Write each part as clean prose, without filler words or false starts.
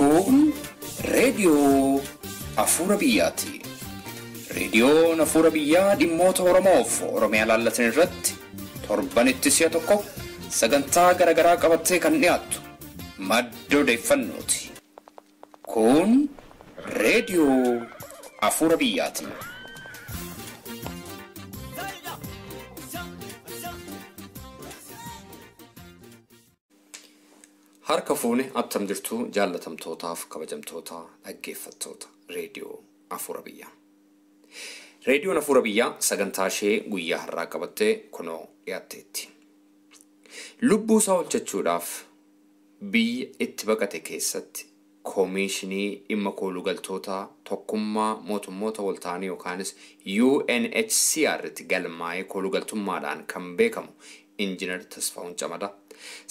Kun Radio Afura Biyyati. Radio Afura Biyyaa dhimmoota Oromoof Oromiyaa laallatan irratti torbanitti si'a tokko sagantaa garaagaraa qabattee kan dhiyaattu madda odeeffannooti. Kun Radio Afura Biyyati. Harka fuuni attam jirtu jaallatamtootaaf kabajamtoota dhaggeeffattoota reediyoo Afura Biyyaa. Reediyoon Afura Biyyaa sagantaa ishee guyyaa har'aa qabattee kunoo dhiyaatteetti. Lubbuu isaa oolchachuudhaaf biyya itti baqate keessatti koomishinii dhimma koolugaltoota tokkummaa mootummoota waltaanii yookaanis UNHCR'tti galmaa'ee koolugaltummaadhaan kan beekamu Injiinar Tasfaa'uun Camadaa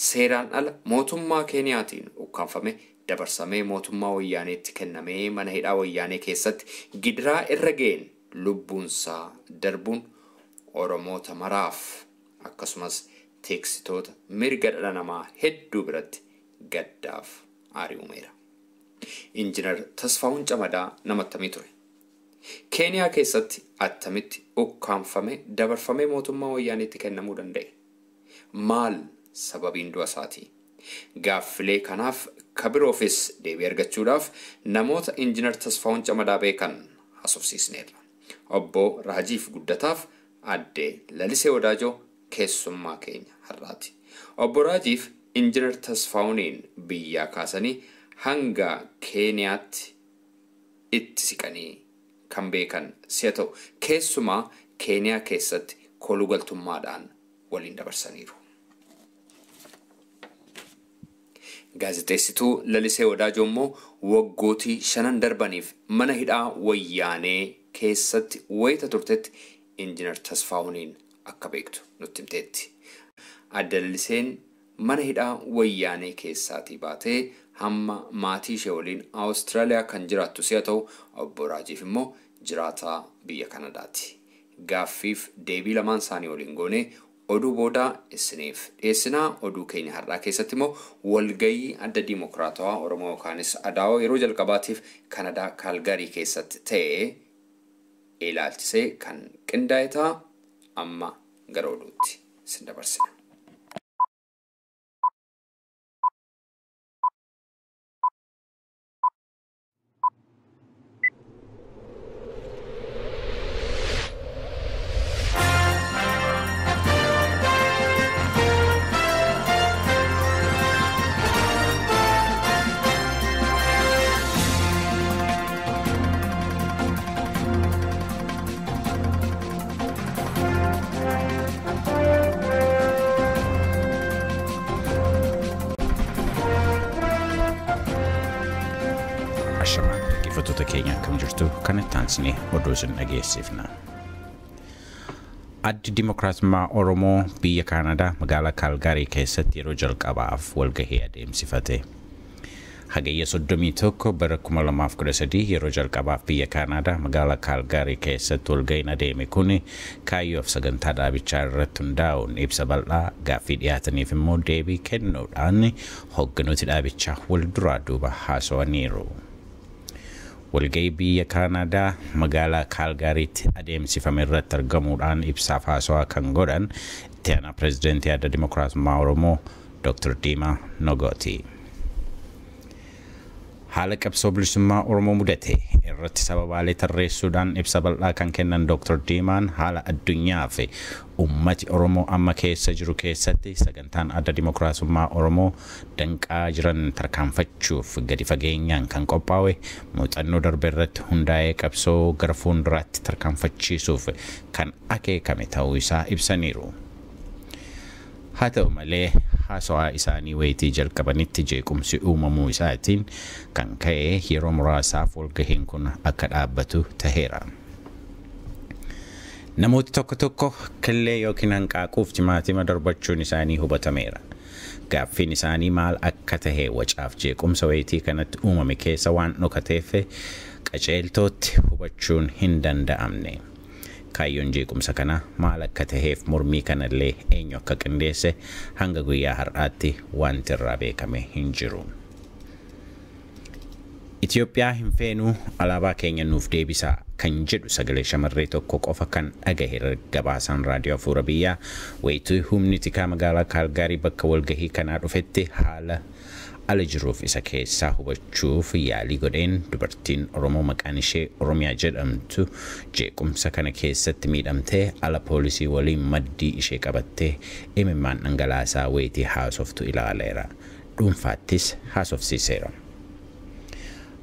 seeraan ala mootummaa Keeniyaatiin ukkaanfame dabarsamee mootummaa Wayyaaneetti kennamee mana hidhaa Wayyaanee keessatti gidiraa irra ga'een lubbuunsaa darbuun Oromoota maraaf akkasumas teeksitoota mirga dhala namaa hedduu biratti gaddaaf aarii uumeera. Injiinar Tasfaa'uun Camadaa nama attamii ture? Keeniyaa keessatti attamitti ukkaanfame dabarfamee mootummaa Wayyaaneetti kennamuu danda'e? Maal sababiin du'a isaatii? Gaaffilee kanaaf kabiroofis deebii argachuudhaaf namoota Injiinar Tasfaa'uun Camadaa beekan haasofsiisneerra. Obbo Raajiif Guddataaf Addee Lalisee Wadaajoo keessummaa keenya har'aati. Obbo Raajiif Injiinar Tasfaa'uuniin biyyaa kaasanii hanga Keeniyaatti itti siqanii kan beekan si'a ta'u keessumaa Keeniyaa keessatti koolugaltummaadhaan waliin dabarsaniiru. Gaazexeessituu Lalisee Wadaajoo immoo waggootii 5 darbaniif mana hidhaa Wayyaanee keessatti wayita turtetti Injiinar Tasfaa'uuniin akka beektu nutti himteetti. Adda Laliseen mana hidhaa Wayyaanee keessaatii baatee hamma maatii ishee waliin Awustiraaliyaa kan jiraattu si'a ta'u Obbo Raajiif immoo jiraataa biyya Kanadaati. Gaaffiif deebii lamaan isaanii waliin goonee oduu boodaa isiniif dhiyeessinaa. Oduu keenya har'aa keessatti immoo walgayii adda Dimokiraatawaa Oromoo yookaanis ADAO yeroo jalqabaatiif Kanadaa Kaalgarii keessatti ta'ee ilaalchisee kan qindaa'e ta'a. Amma gara oduutti isin dabarsina. Dhaggeeffattoota keenya akkam jirtu kanatti aansinee oduu isin dhageessifna. Addi Dimokiraatummaa Oromoo biyya Kaanadaa magaalaa Kaalgaarii keessatti yeroo jalqabaaf walgahii adeemsifate. Hagayya 31 bara 2013 yeroo jalqabaaf biyya Kaanadaa magaalaa Kaalgaarii keessatti walgahiin adeeme kun kaayyoof sagantaa dhaabichaa irratti hundaa'uun ibsa bal'aa gaaffii dhiyaataniif immoo deebii kennuudhaan hogganooti dhaabichaa wal duraa duuba haasawaniiru. Walgahii biyya Kaanadaa magaalaa Kaalgaariitti adeemsifame irratti argamuudhaan ibsaaf haasawaa kan godhan itti aanaa pireezidaantii adda Dimokiraatummaa Oromoo Dr. Diimaa Nogooti. Haala qabsoo bilisummaa Oromoo mudate irratti sababaalee tarreessuudhaan ibsa bal'aa kan kennan Dr. Diimaan haala addunyaa fi ummati Oromoo amma keessa jiru keessatti sagantaan adda Dimokiraatummaa Oromoo danqaa jiran tarkaanfachuuf gadi fageenyaan kan qophaa'e muuxannoo darbe irratti hundaa'ee qabsoo gara fuulduraatti tarkaanfachiisuuf kan akeekame ta'uu isaa ibsaniiru. Haa ta'u malee haasawaa isaanii wayitii jalqabanitti jeequmsi uumamuu isaatiin kan ka'e yeroo muraasaaf walgahiin kun akka dhaabbatu taheera. Namooti tokko tokko killee yookiin hanqaaquuf timaatima darbachuun isaanii hubatameera. Gaaffiin isaanii maal akka tahe wacaaf jeequmsa wayitii kanatti uumame keessa waan dhokateef qaceeltootti hubachuun hin danda'amne. Kaayyoon jeequmsa kana maal akka taheef mormii kanallee eenyu akka qindeesse hanga guyyaa har'aatti wanti irraa beekame hin jiru. Itoophiyaa hin feenu alaabaa keenya nuuf deebisaa kan jedhu sagalee shamarree tokko qofa kan dhagahe gabaasaan raadiyoo Afuura Biyyaa wayituu humni tikaa magaalaa Kaalgaarii bakka walgahii kanaa dhufetti haala ala jiruuf isa keessaa hubachuuf yaalii godheen dubartiin Oromoo maqaan ishee Oromiyaa jedhamtu jeequmsa kana keessatti miidhamtee ala poolisii waliin maddii ishee qabattee imimmaan dhangalaasaa wayitii haasoftu ilaaleera. Dhuunfaattis haasofsiiseera.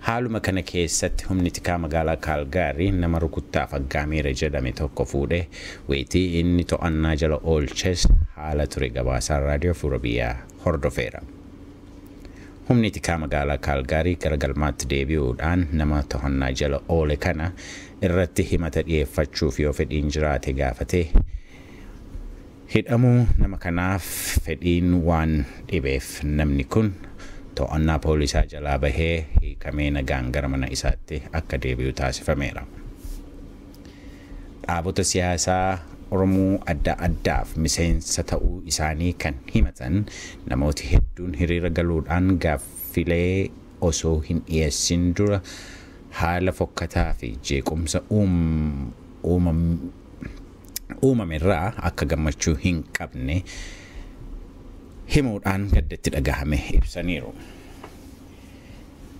Haaluma kana keessatti humni tikaa magaalaa Kaalgaarii nama rukuttaaf Aggaameera jedhame tokko fuudhee wayitii inni to'annaa jala oolches haala ture gabaasaan raadiyoo Afuura Biyyaa hordofeera. Humni tikaa magaalaa Kaalgaarii garagalmaatti deebi'uudhaan nama to'annaa jala oole kana irratti himata dhiyeeffachuuf yoo fedhiin jiraate gaafatee hidhamuu nama kanaaf fedhiin waan dhibeef namni kun to'annaa poolisaa jalaa bahee hiikamee nagaan gara mana isaatti akka deebi'u taasifameera. Dhaabota siyaasaa Oromoo adda addaaf miseensa ta'uu isaanii kan himatan namooti hedduun hiriira galuudhaan gaaffilee osoo hin dhiyeessin dura haala fokkataa fi jeequmsa uumamerraa akka gammachuu hin qabne himuudhaan gaddatti dhagahame ibsaniiru.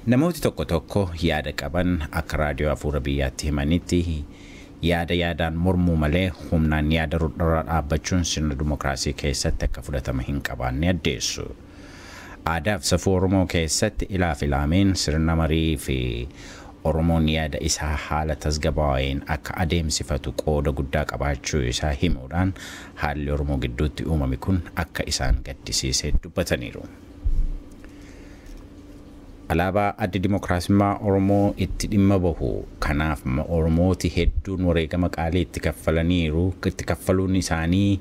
Namooti tokko tokko yaada qaban akka raadiyoo Afuura Biyyaatti himanitti yaadaan mormuu malee humnaan yaada irra dhaabbachuun sirna dimokiraasii keessatti akka fudhatama hin qabaanne addeessu. Aadaa fi safuu Oromoo keessatti ilaafilaaleen sirna marii fi Oromoon yaada isaa haala tasgabbaa'een akka adeemsifatu qooda guddaa qabaachuu isaa himuudhaan haalli Oromoo gidduutti uumame kun akka isaan gaddisiisee dubbataniiru. Alaabaa adda dimokiraasummaa Oromoo itti dhimma bahu kanaaf Oromooti hedduun wareegama qaalii itti kaffaluun isaanii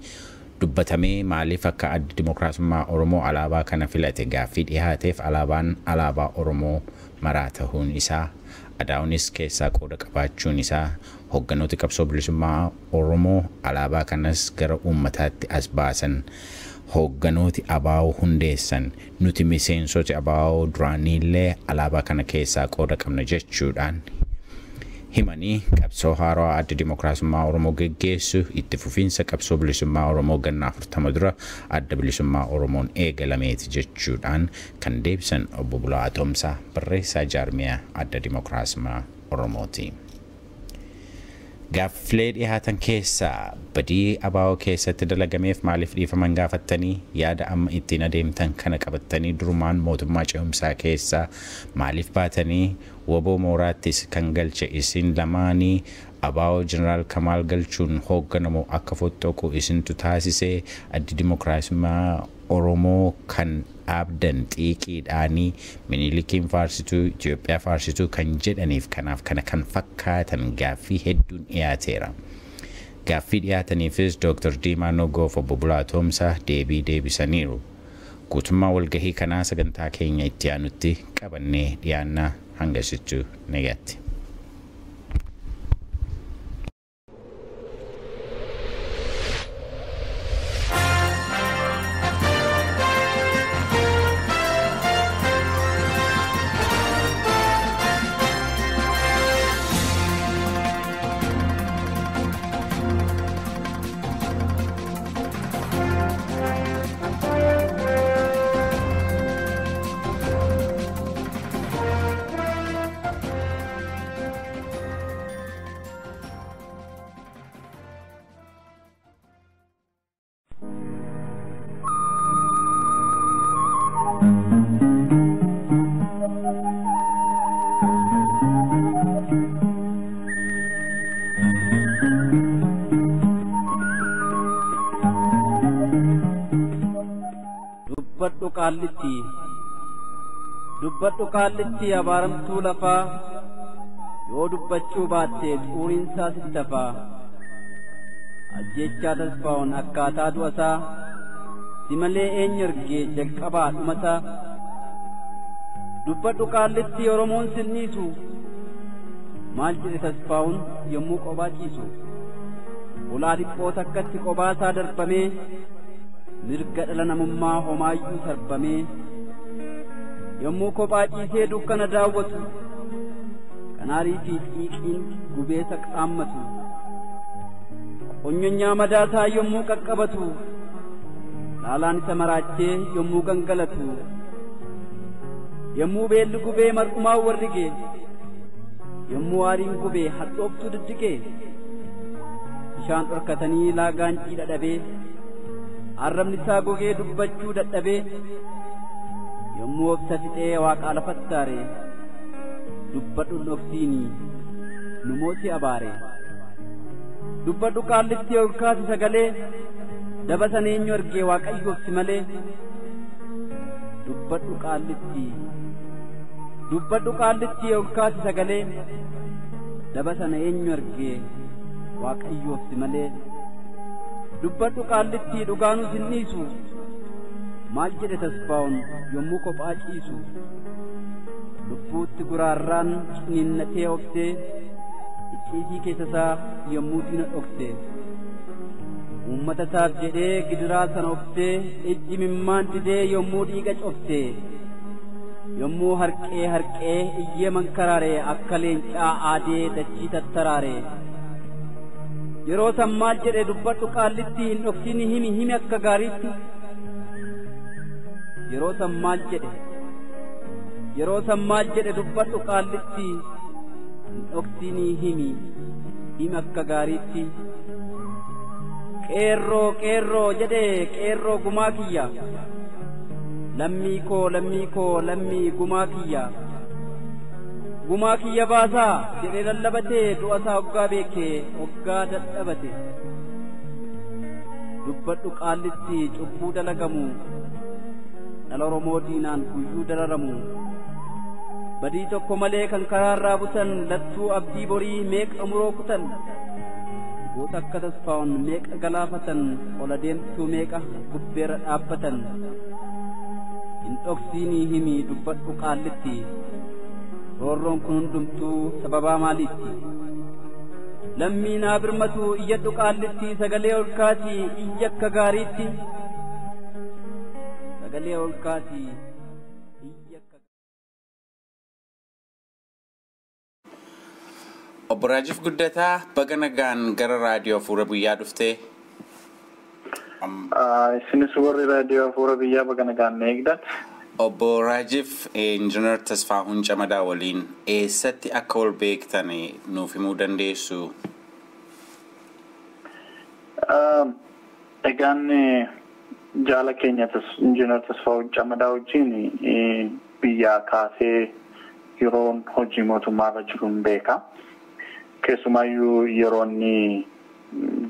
dubbatamee maaliif akka adda dimokiraasummaa Oromoo alaabaa kana filate gaaffii dhiyaateef alaabaa Oromoo maraa ta'uun isaa adaa'uunis keessaa qooda qabaachuun isaa hogganooti qabsoo bilisummaa Oromoo alaabaa kanas gara uummataatti as baasan hogganooti abaa'oo hundeessan nuti miseensoti abaa'oo duraaniillee alaabaa kana keessaa qooda qabna jechuudhaan himanii qabsoo haaraa adda dimokiraasummaa Oromoo geggeessu itti fufiinsa qabsoo bilisummaa Oromoo ganna 40 dura adda bilisummaa Oromoon eegalameeti jechuudhaan kan deebisan obbo Bulaa Tomsaa barreessaa jaarmiyaa adda dimokiraasummaa Oromooti. Gaaffilee dhiyaatan keessaa badii abaa'oo keessatti dalagameef maaliif dhiifaman gaafattanii yaada amma ittiin adeemtan kana qabattanii durumaan mootummaa ce'umsaa keessaa maaliif baatanii woboo mooraattis kan galche isin lamaanii abaa'oo jeneraal Kamaal galchuun hoogganamu akka fottoqu isintu taasisee addi dimokiraasummaa Oromoo kan dhaabdan xiiqiidhaanii Minilikiin faarsituu Itoophiyaa faarsituu kan jedhaniif kanaaf kana kan fakkaatan gaaffii hedduun dhiyaateera. Gaaffii dhiyaataniifis Dr. Diimaa Nogoof obbo Bulaa Tomsaa deebii deebisaniiru. Guutummaa walgahii kanaa sagantaa keenya itti aanutti qabannee dhiyaannaa hangasichuu nagatti. dubbadhu qaallitti abaaramtuu lafaa yoo dubbachuu baatte xuuriinsaa sittafaa ajjechaa tasfaa'uun akkaataa du'asaa si malee eenyu argee jalqabaa dhumasaa dubbadhu qaallitti Oromoon sinniisu maal jedhe tasfaa'uun yommuu qophaa ciisu ulaa dhiphoo takkatti qophaasaa darbamee mirga dhala namummaa homaayyuu sarbamee yommuu kophaa ciisee dukkana daawwatu kanaarii fi xiiqiin gubeessa qaammatu onyonyaa madaasaa yommuu qaqqabatu laalaan isa maraachee yommuu gangalatu yommuu beelli gubee mar'umaa warrige yommuu aariin gubee hadhooftuu diddige bishaan dhorkatanii laagaan ciidha dhabee arrabni isaa gogee dubbachuu dadhabee yommuu obsa fixee waaqaa lafattaare dubbadhu dhoksiinii nu moosi abaare dubbadhu qaallitti ol kaasi sagalee daba sana eenyu argee waaqayyoof si malee dubbadhu qaallitti ol kaasi sagalee daba sana eenyu argee waaqayyoof si malee dubbadhu qaallitti dhugaanuu sin dhiisu maal jedhe tasfaa'uun yommuu kophaa ciisu lubbuutti guraarraan ciniinnatee obsee icciitii keessa isaa yommuu diina dhoksee uummata isaaf jedhee gidiraa sana obsee ijji mimmaan didee yommuu dhiiga cobsee yommuu harqee iyyee mankaraare akka leencaa aadee dachii tattaraare yeroo san maal jedhe dubbadhu qaallitti hin dhoksini himi akka gaariitti yeroo san maal jedhe dubbadhu qaallitti hin dhoksini himi akka gaariitti qeerroo jedhe qeerroo gumaa kiyya lammii koo lammii gumaa kiyya baasaa jedhee lallabatee du'a isaa hoggaa beekee hoggaa dadhabate dubbadhu qaallitti cubbuu dalagamu dhala Oromoo diinaan guyyuu dararamu badii tokko malee kan karaarraa butan lattuu abdii borii meeqa muroo kutan goota akka tasfaa'uun meeqa galaafatan ola deemtuu meeqa gubbeerra dhaabbatan hin dhoksiinii himi dubbadhu qaallitti roorroon kun hundumtuu sababaa maaliitti lammii naa birmatu iyyadhu qaallitti sagalee ol kaasii iyya akka gaariitti sagalee ol kaasii Obbo Raajif Guddataa baga nagaan gara raadiyoo Afuura Biyyaa dhuftee. Isinis warri raadiyoo Afuura Biyyaa baga nagaan eegdan. Obbo Raajif Injiinar Tasfaa'uun Camadaa waliin eessatti akka wal beektan nuuf himuu dandeessu? Egaan jaala keenya Injiinar Tasfaa'uun Camadaa wajjin biyyaa kaasee yeroon hojii mootummaarra jiruun beeka. Keessumaayyuu yeroonni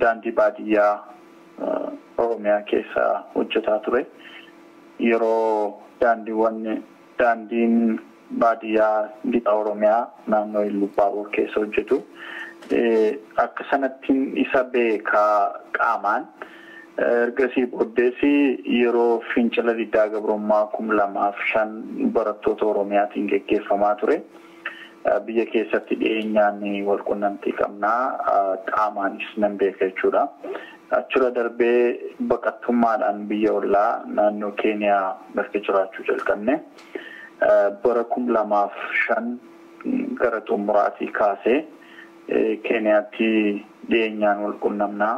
daandii baadiyyaa Oromiyaa keessa hojjetaa ture. Yeroo daandiin baadiyyaa lixa Oromiyaa naannoo Iluu Baaboor keessa hojjetu. Akka sanatti isa beekaa qaamaan. Ergasii booddeessi yeroo fincila diddaa gabrummaa 2005 barattoota Oromiyaatiin geggeeffamaa ture. Biyya keessatti dhiyeenyaan wal qunnamtii qabnaa qaamaanis nan beeka jechuudha. Achirra darbee baqattummaadhaan biyya ollaa naannoo Keeniyaa bakka jiraachuu jalqabne. Bara 2005 gara xumuraatii kaasee Keeniyaatti dhiyeenyaan wal qunnamnaa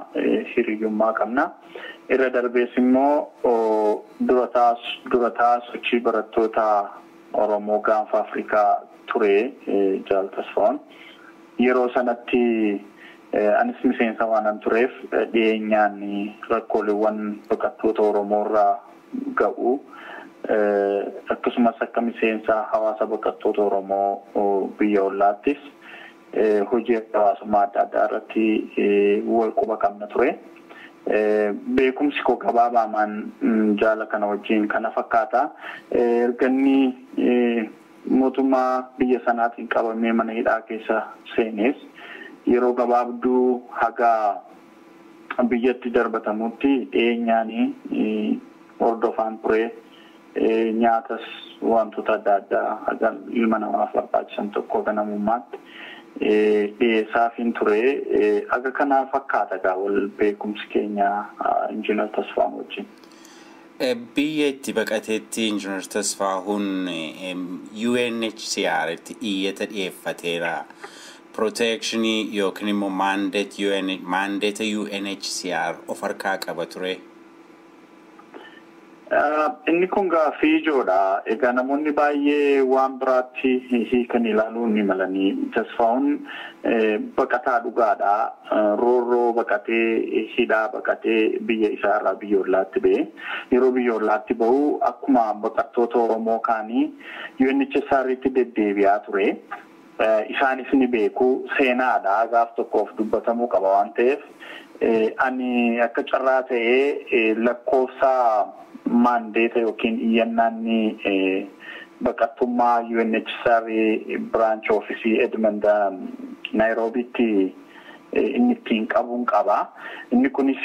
hiriyyummaa qabna. Irra darbees immoo durataa sochii barattoota Oromoo gaanfa Afrikaa ture Jaal Tasfaa'uun. Yeroo sanatti anis miseensa waanan tureef dhiyeenyaan rakkooleewwan baqattoota Oromoo irraa ga'u akkasumas akka miseensa hawaasa baqattoota Oromoo biyya ollaattis hojii hawaasummaa adda addaa irratti wal quba qabna ture. Beekumsi koo gabaabaamaan jaala kana wajjin kana fakkaata. Erganni mootummaa biyya sanaatiin qabamee mana hidhaa keessa seenes yeroo gabaabduu haga biyyatti darbatamutti dhiyeenyaan hordofaan ture. Nyaatas wantoota adda addaa haga ilma namaaf barbaachisan tokko ganamummaatti dhiyeessaafin ture. Aga kana fakkaata wal beekumsi keenya Injiinar Tasfaa'uun wajjin. biyya itti baqateetti Injiinar Tasfaahuun UNHCR itti iyyata dhiyeeffateera. Protectionii yookiin immoo mandate UNHCR of harkaa qaba ture. Inni kun gaaffii ijoodha. Egaa namoonni baay'ee waan biraatti hiikan ilaaluu ni malanii. Tasfaahuun baqataa dhugaadha. Roorroo baqatee hidhaa baqatee biyya isaarraa biyya ollaatti ba'e. Yeroo biyya ollaatti ba'u akkuma baqattoota Oromoo kaanii UNHCR'tti deddeebi'aa ture. Isaanis ni beeku seenaadha. Gaaf tokkoof dubbatamuu qaba waan ta'eef ani akka carraa ta'ee lakkoofsa mandate yookiin iyyannaanni baqattummaa UNHCR branch office Edmonton Nairobitti inni ittiin qabuun qaba. Inni kunis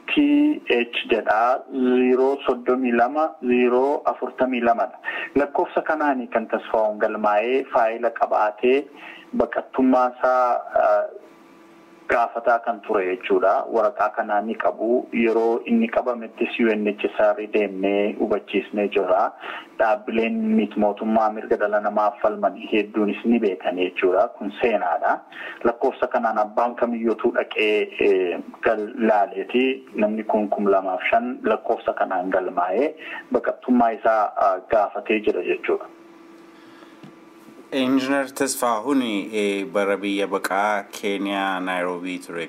TH jedha 032 lakkoofsa kanaanii kan Tasfaahuun galmaa'ee faayila qabaatee baqattummaa isaa gaafataa kan ture jechuudha. Waraqaa kanaa ni qabu. Yeroo inni qabamettis UNHCR deemnee hubachiisnee jira. Dhaabbileen mootummaa mirga dhala namaaf falman hedduunis ni beekan jechuudha. Kun seenaadha. Lakkoofsa kanaan abbaan kamiyyootu dhaqee laaleeti. Namni kun 2005 lakkoofsa kanaan galmaa'ee baqattummaa isaa gaafatee jira jechuudha. Injiinar Tasfaahuun bara biyya baqaa Keeniyaa Naayiroobii ture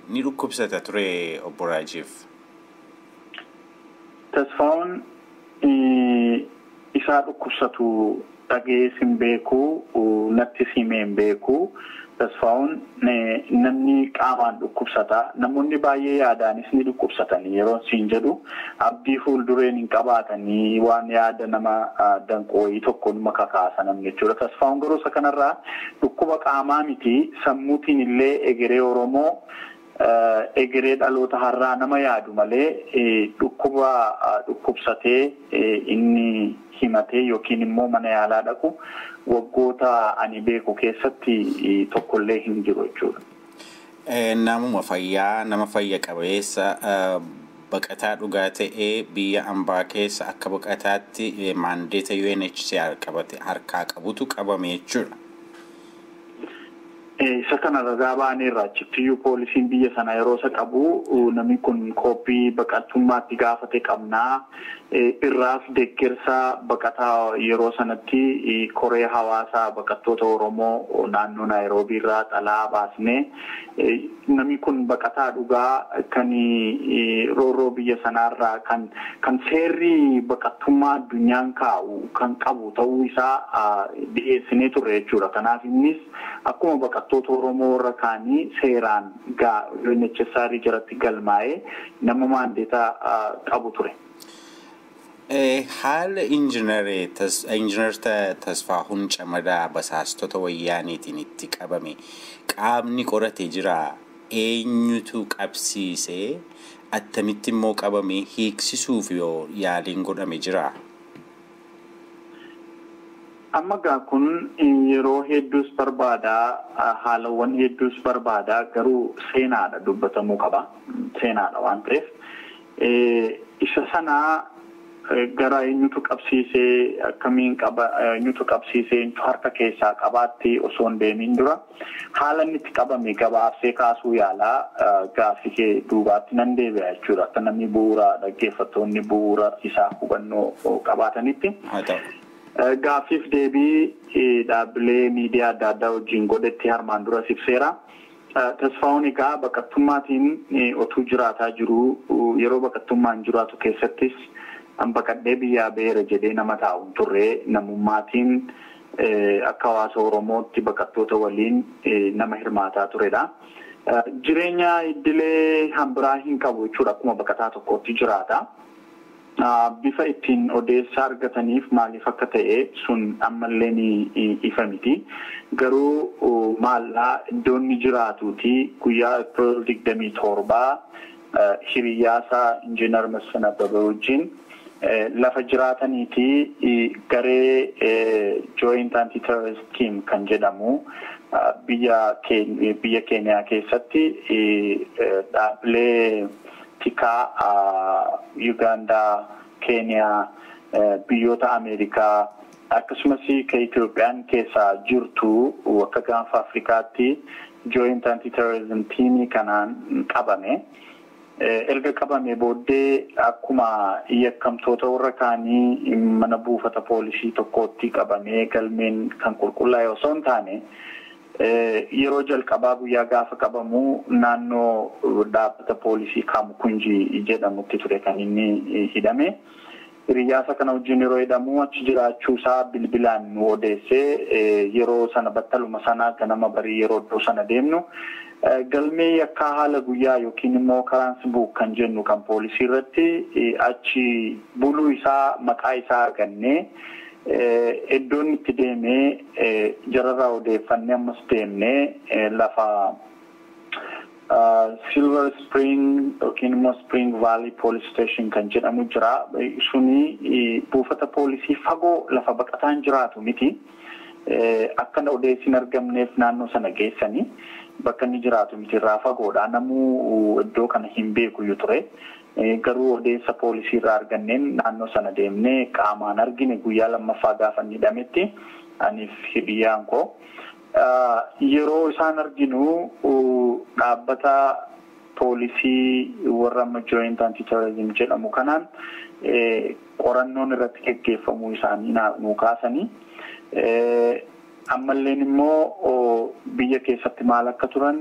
ni dhukkubsata ture obbo Raajiif. Tasfaahuun isaa dhukkubsatu dhagees hin beeku, nattis himee hin beeku. Tasfaahuun namni qaamaan dhukkubsata. Namoonni baay'ee yaadaanis ni dhukkubsatanii yeroo siin jedhu abdii fuuldureen hin qabaatanii waan yaada nama danqooyii tokko numa kakaasan namni jechuudha. Tasfaahuun garuu isa kanarraa dhukkuba qaamaa miti sammuutiin illee egeree Oromoo egeree dhaloota har'aa nama yaadu malee dhukkuba dhukkubsatee inni himatee yookiin immoo mana yaalaa dhaqu waggoota ani beeku keessatti tokkollee hin jiru jechuudha. Nama fayya qabeessa baqataa dhugaa ta'ee biyya ambaa keessa akka baqataatti mandate UNHCR qabate harkaa qabutu qabame jechuudha. Isa kana ragaa baaneerra achitti poolisiin biyya sana yeroo isa qabu namni kun koppii baqattummaatti gaafate qabnaa irraas deeggarsa baqataa yeroo sanatti koree hawaasaa baqattoota Oromoo naannoo Naayiroobii irraa xalaa baasnee namni kun baqataa dhugaa kan roorroo biyya sanaarraa kan seerri baqattummaa addunyaan kaa'u kan qabu ta'uu isaa dhiyeessinee turre jechuudha. Kanaaf innis akkuma baqattoota Oromoo warra kaanii seeraan UNHCR jalatti galmaa'ee nama maandeetaa qabu ture. Haala Injiinar Tasfaahuun Camadaa basaastota wayyaaniitiin itti qabame qaamni qorate jira. Eenyutu qabsiisee attamitti immoo qabame hiiksisuuf yoo yaaliin godhame jira? Amma kun yeroo hedduus barbaada, haalawwan hedduus barbaada, garuu seenaadha dubbatamuu qaba. Seenaadha waan ta'eef. Isa sanaa gara eenyutu qabsiisee akkamiin eenyutu qabsiisee eenyutu harka keessaa qabaatti osoo hin deemin dura haala inni itti qabame gabaabsee kaasuu yaalaa gaaffii kee duubaatti nan deebi'a jechuudha. Akka namni bu'uura dhaggeeffattoonni bu'uura isaa hubannoo qabaatanitti. Gaaffiif deebii dhaabbilee miidiyaa adda addaa wajjin godhetti harmaan dura ibseera. Tasfaahuun egaa baqattummaatiin otuu jiraataa jiru yeroo baqattummaan jiraatu keessattis baqadhee biyyaa beera jedhee nama taa'u turre namummaatiin akka hawaasa Oromootti baqattoota waliin nama hirmaataa turedha. Jireenya idilee hambiraa hin qabu jechuudha akkuma baqataa tokkotti jiraata. Bifa ittiin odeessaa argataniif maaliif akka ta'e sun ammallee ni ifa miti. Garuu maallaa iddoonni jiraatuuti guyyaa April 27 hiriyyaasaa Injiinar Masfin Abbabee wajjin lafa jiraataniiti garee Joint Anti-Terrorist Team kan jedhamu biyya Keeniyaa keessatti dhaabbilee tikaa Uganda, Kenya, biyyoota Ameerikaa akkasumas ka Itoophiyaan keessa jirtu akka gaanfa Afrikaatti Joint Anti-Terrorism Team kanaan qabame. Erga qabame booddee akkuma yakkamtoota warra kaanii mana buufata poolisii tokkotti qabamee galmeen kan qulqullaa'e osoo hin taane yeroo jalqabaa guyyaa gaafa qabamu naannoo dhaabbata poolisii Kamukunji jedhamutti ture kan inni hidhame. Hiriyaasa kana wajjin yeroo hidhamu achi jiraachuusaa bilbilaan nu odeessee yeroo sana battaluma sana ganama barii yeroo iddoo sana deemnu galmee yakkaa haala guyyaa yookiin immoo karansbuuk kan jennu kan poolisii irratti achi buluu isaa maqaa isaa argannee iddoon itti deemee jararraa odeeffannee ammas deemnee lafa Silver Spring yookiin immoo Spring Valley Police Station kan jedhamu jira. Suni buufata poolisii fagoo lafa baqataan jiraatu miti. Akka odeessin argamneef naannoo sana geessanii bakka inni jiraatu miti irraa fagoodha. Namuu iddoo kana hin beeku yoo ture. Garuu odeessa poolisii irraa arganneen naannoo sana deemnee qaamaan argine guyyaa lammaffaa gaafa inni hidhametti aniif hiriyyaan koo. Yeroo isaan arginu dhaabbata poolisii warra Joint Anti-Terrorism jedhamu kanaan qorannoon irratti gaggeeffamuu isaanii nu kaasanii ammalleen immoo biyya keessatti maal akka turan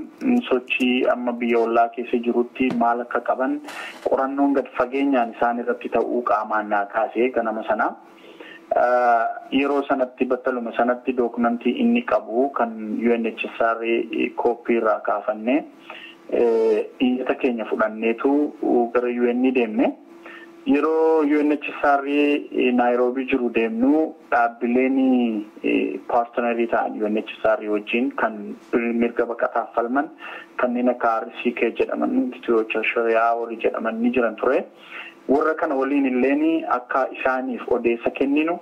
sochii amma biyya ollaa keessa jirutti maal akka qaban qorannoon gad fageenyaan isaan irratti ta'uu qaamaan naa kaasee ganama sana. Yeroo sanatti battaluma sanatti dookumentii inni qabu kan UNHCR koopii irraa kaafannee iyyata keenya fudhanneetu gara UN deemne. Yeroo UNHCR Nairobi jiru deemnu dhaabbileen paartinarii ta'an UNHCR wajjin kan mirga baqataaf falman kanneen akka RCK jedhaman Ethiopian Sharia warri jedhaman ni jiran ture. Warra kana waliin illeen akka isaaniif odeessa kenninu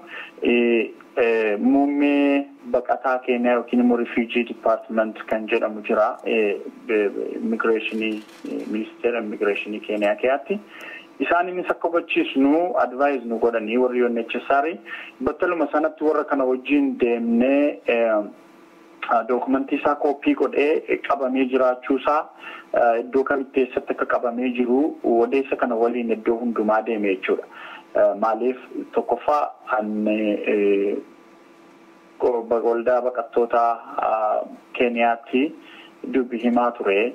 muummee baqataa Keenyaa yookiin immoo Refugee Department kan jedhamu jira Ministeera Immigireeshinii Keenyaa keessatti. Isaan inni akka hubachiisnu advise nu godhanii warri UNHCR battaluma sanatti warra kana wajjin deemnee dookumentii isaa koopii godhee qabamee jiraachuusaa iddoo kamitti eessatti akka qabamee jiru odeessa kana waliin iddoo hundumaa deeme jechuudha. Maaliif tokkoffaa waldaa baqattoota Keeniyaatti dubbi himaa ture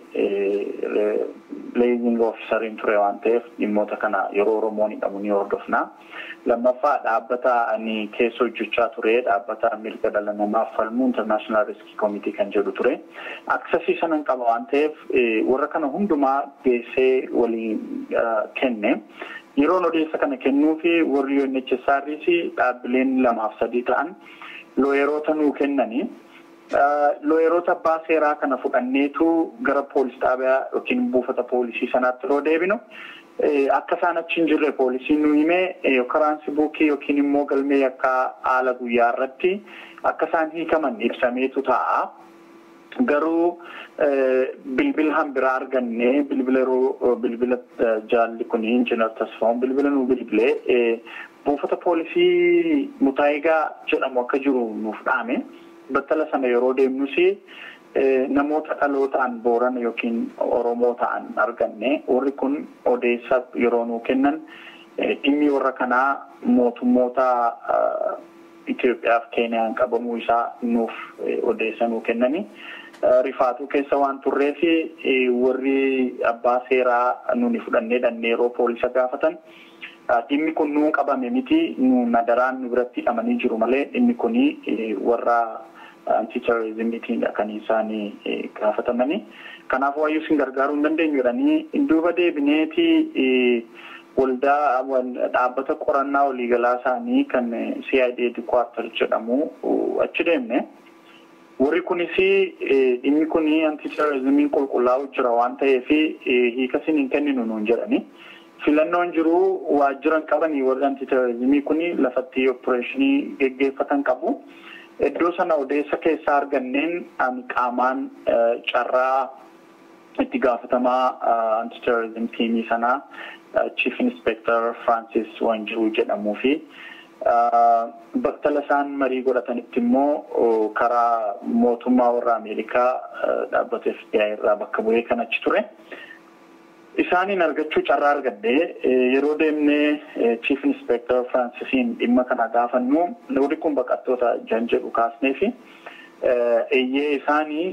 liaison officeriin ture waan ta'eef dhimmoota kana yeroo Oromoon hidhamu ni hordofna. Lammaffaa dhaabbata ani keessa hojjechaa ture dhaabbata mirga dhala namaaf falmu International Rescue Committee kan jedhu ture. Aksesii sanan qaba waan ta'eef warra kana hundumaa geessee walii kenne. Yeroon odeessa kana kennuufi warri UNHCRs dhaabbileen 2-3 ta'an looyeroota nuu kennanii. Looyeroota abbaa seeraa kana fudhanneetu gara poolis xaabiyaa yookiin buufata poolisii sanaatti yeroo deebinu akka isaan achi hin jirre poolisiin nu himee karansbuukii yookiin immoo galmee akka haala guyyaa irratti akka isaan hiikaman ibsameetu ta'a. Garuu bilbila hanbiraa arganne bilbila jaalli kun Injiinar Tasfaa'uun bilbila nu bilbilee buufata poolisii Mutaayigaa jedhamu akka jiru nuuf dhaame. Battala sana yeroo deemnus namoota dhalootaan Boorana yookiin Oromoo ta'an arganne. Warri kun odeessa yeroo nuu kennan dhimmi warra kanaa mootummoota Itoophiyaaf Keeniyaan qabamuu isaa nuuf odeessa nuu kennani. Rifaatuu keessa waan turreefi warri abbaa seeraa nuni fudhannee dhannee yeroo poolisa gaafatan dhimmi kun nuun qabame miti nu nadaraan nu biratti hidhamanii jiru malee dhimmi kuni warra anti-terrorismiitiin kan isaanii gaafatamanii. Kanaaf waayyuu sin gargaaruu hin dandeenyu jedhanii duuba deebineeti waldaa dhaabbata qorannaa waliigalaa isaanii kan CID Headquarter jedhamu achi deemne. Warri kunis dhimmi kuni anti-terrorismiin qulqullaa'u jira waan ta'eef hiika sin hin kenninu nuun jedhani. Filannoon jiru waajjiran qabanii warri anti-terrorismii kuni lafatti opereeshinii geggeeffatan qabu. Iddoo sana odeessa keessaa arganneen ani qaamaan carraa itti gaafatamaa anti-terrorism tiimii sanaa Chief Inspector Francis Wanjiru jedhamuu fi battala isaan marii godhatanitti immoo karaa mootummaa warra Ameerikaa dhaabbata FBI irraa bakka bu'ee kan achi ture. Isaaniin argachuu carraa argadhee yeroo deemnee Chief Inspector Francisiin dhimma kana gaafannu warri kun baqattoota jedhu kaasnee fi eeyyee isaanii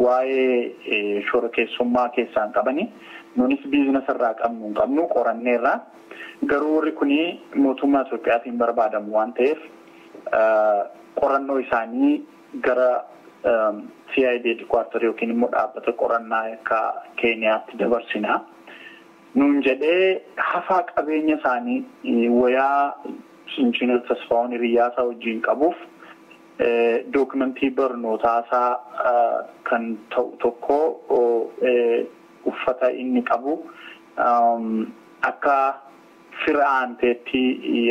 waa'ee shororkeessummaa keessaan qabanii nunis biizinasa irraa qabnu qoranneerra garuu warri kuni mootummaa Itoophiyaatiin barbaadamu waan ta'eef qorannoo isaanii gara CID headquarter yookiin immoo dhaabbata qorannaa akka Keeniyaatti dabarsina nuun jedhee hafaa qabeenya isaanii wayaa Injiinar Tasfaa'uun Hiriyaasaa wajjin qabuuf dokumentii barnootaasaa kan ta'u tokko uffata inni qabu akka fira aanteetti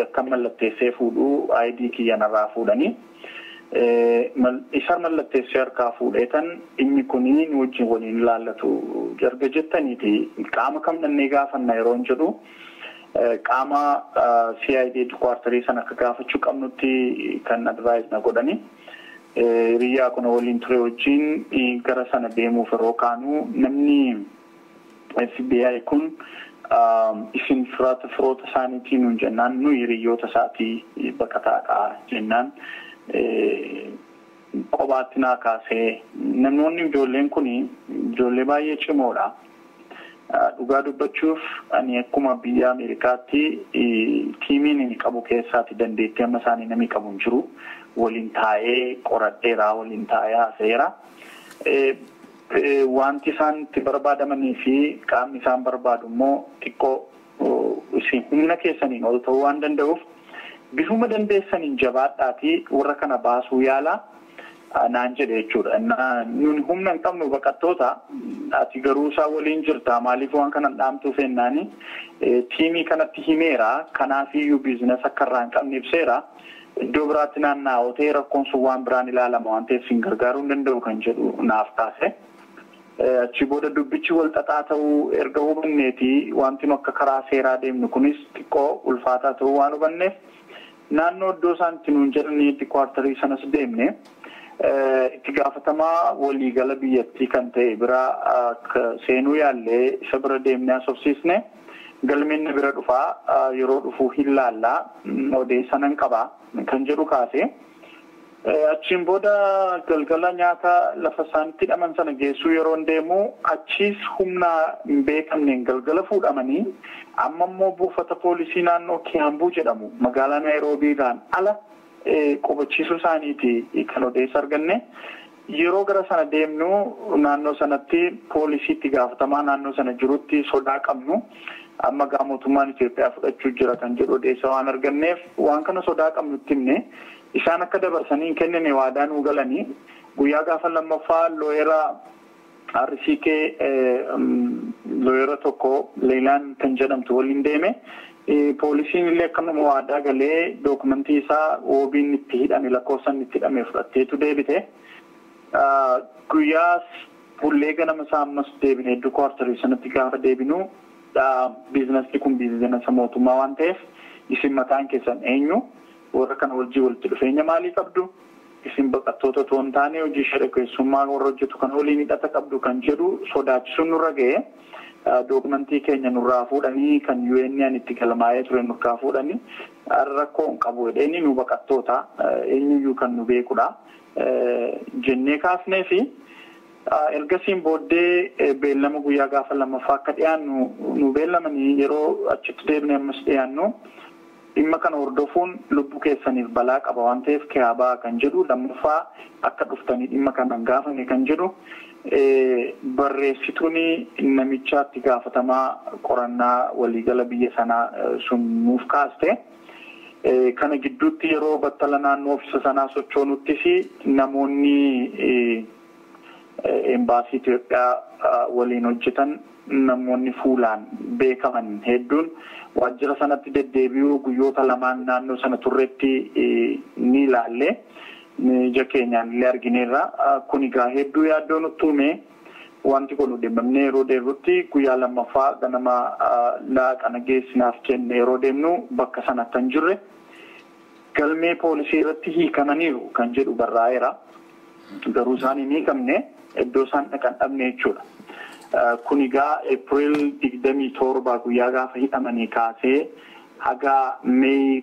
akka mallatteessee fuudhuu ID kiyyanarraa fuudhanii isa mallatteessee harkaa fuudheetan inni kunii nu wajjin waliin ilaallatu erga jettaniiti qaama kam dhannee gaafanna yeroo jedhu qaama CID headquarterii sana akka gaafachuu qabnutti kan advice na godhani Hiriyyaa kun waliin ture wajjin gara sana deemuuf yeroo kaanu namni FBI kun isin firoota isaaniitiin nuun jennaan nu hiriyyoota isaatii baqataadha jennaan qobaatti naa kaasee namoonni ijoolleen kun ijoollee baay'ee cimoodha. Dhugaa dubbachuuf ani akkuma biyya Ameerikaatti tiimiin inni qabu keessaatti dandeettii amma isaanii namni qabu hin jiru waliin taa'ee qoradheeraa waliin taa'ee haaseera. Wanti isaan itti barbaadamanii fi qaamni isaan barbaadu immoo xiqqoo isin humna keessaniin ol ta'uu waan danda'uuf bifuma dandeessaniin jabaadhaatii warra kana baasuu yaala naan jedhe jechuudha. Nuun humna hin qabnu baqattoota ati garuu isaa waliin jirta maaliif waan kana dhaamtuuf jennaani tiimii kanatti himeera kanaafiyyuu biizinasa akka irraa hin qabne ibseera iddoo biraatti naanna'ee rakkoon sun waan biraan ilaalama waan ta'eef sin gargaaruu hin danda'u kan jedhu naaf taase. Achi booda dubbichi wal xaxaa ta'uu erga hubanneeti wanti nu akka karaa seeraa deemnu kunis xiqqoo ulfaataa ta'uu waan hubanneef naannoo iddoo isaan itti nuun jedhanii headquarterii sanas deemne itti gaafatamaa waliigala biyyattii kan ta'e bira seenuu yaallee isa bira deemnee asobsiisne galmeen bira dhufaa yeroo dhufuu hin laallaa odeessanan qabaa kan jedhu kaase. Achiin booda galgala nyaata lafa isaanitti hidhaman sana geessuu yeroo deemu achiis humna hin beekamneen galgala fuudhamanii amma immoo buufata poolisii naannoo Kiyaambuu jedhamu magaalaa Naayiroobiidhaan ala qubachiisuu isaaniiti kan odeessa arganne. Yeroo gara sana deemnu naannoo sanatti poolisiitti gaafatamaa naannoo sana jirutti sodaa qabnu amma mootummaan Itoophiyaa fudhachuu jira kan jedhu odeessa waan arganneef waan kana sodaa qabnutti himne. Isaan akka dabarsanii hin kennine waadaa nuu galanii guyyaa gaafa lammaffaa looyera RCK looyera tokko Leelaan kan jedhamtu waliin deeme poolisiin illee akkanuma waadaa galee dokumentii isaa oobiin itti hidhame lakkoofsan itti hidhame fudhatteetu deebite guyyaa bullee ganama isaa ammas deebine headquarterii sanatti gaafa deebinu biizinasni kun biizinasa mootummaa waan ta'eef isin mataan keessan eenyu warra kana wajjii walitti dhufeenya maalii qabdu isin baqattoota otoo hin taane hojii shororkeessummaa warra hojjetu kan waliin hidhata qabdu kan jedhu sodaachisuun nurra ga'e dokumentii keenya nurraa fuudhanii kan UN itti galmaa'ee ture nurraa fuudhanii rakkoo hin qabu jedhanii nu baqattoota eenyuyyuu kan nu beekudha jennee kaasnee fi ergasiin booddee beellama guyyaa gaafa lammaffaa akka dhiyaannu nu beellamanii yeroo achitti deebine ammas dhiyaannu dhimma kana hordofuun lubbuu keessaniif balaa qaba waan ta'eef kiyaabaa kan jedhu lammaffaa akka dhuftanii dhimma kana gaafame kan jedhu barreessituun namichaatti gaafatamaa qorannaa waliigala biyya sanaa sun nuuf kaaste. Kana gidduutti yeroo battala naannoo ofiisa sanaa sochoonuttis namoonni embaasii Itoophiyaa waliin hojjetan namoonni fuulaan beekaman hedduun waajjira sanatti deddeebi'uu guyyoota lamaan naannoo sana turreetti ni ilaalle ija keenyaan illee argineerra kun egaa hedduu yaaddoo nutti uume wanti kun deemnee yeroo deebi'utti guyyaa lammaffaa ganama laaqana geessinaaf jennee yeroo deemnu bakka sanatti hin jirre galmee poolisii irratti hiikamaniiru kan jedhu barraa'eera. Garuu isaan hin hiikamne iddoo isaan dhaqan dhabne jechuudha. Kun egaa April 27 guyyaa gaafa hidhamanii kaasee haga May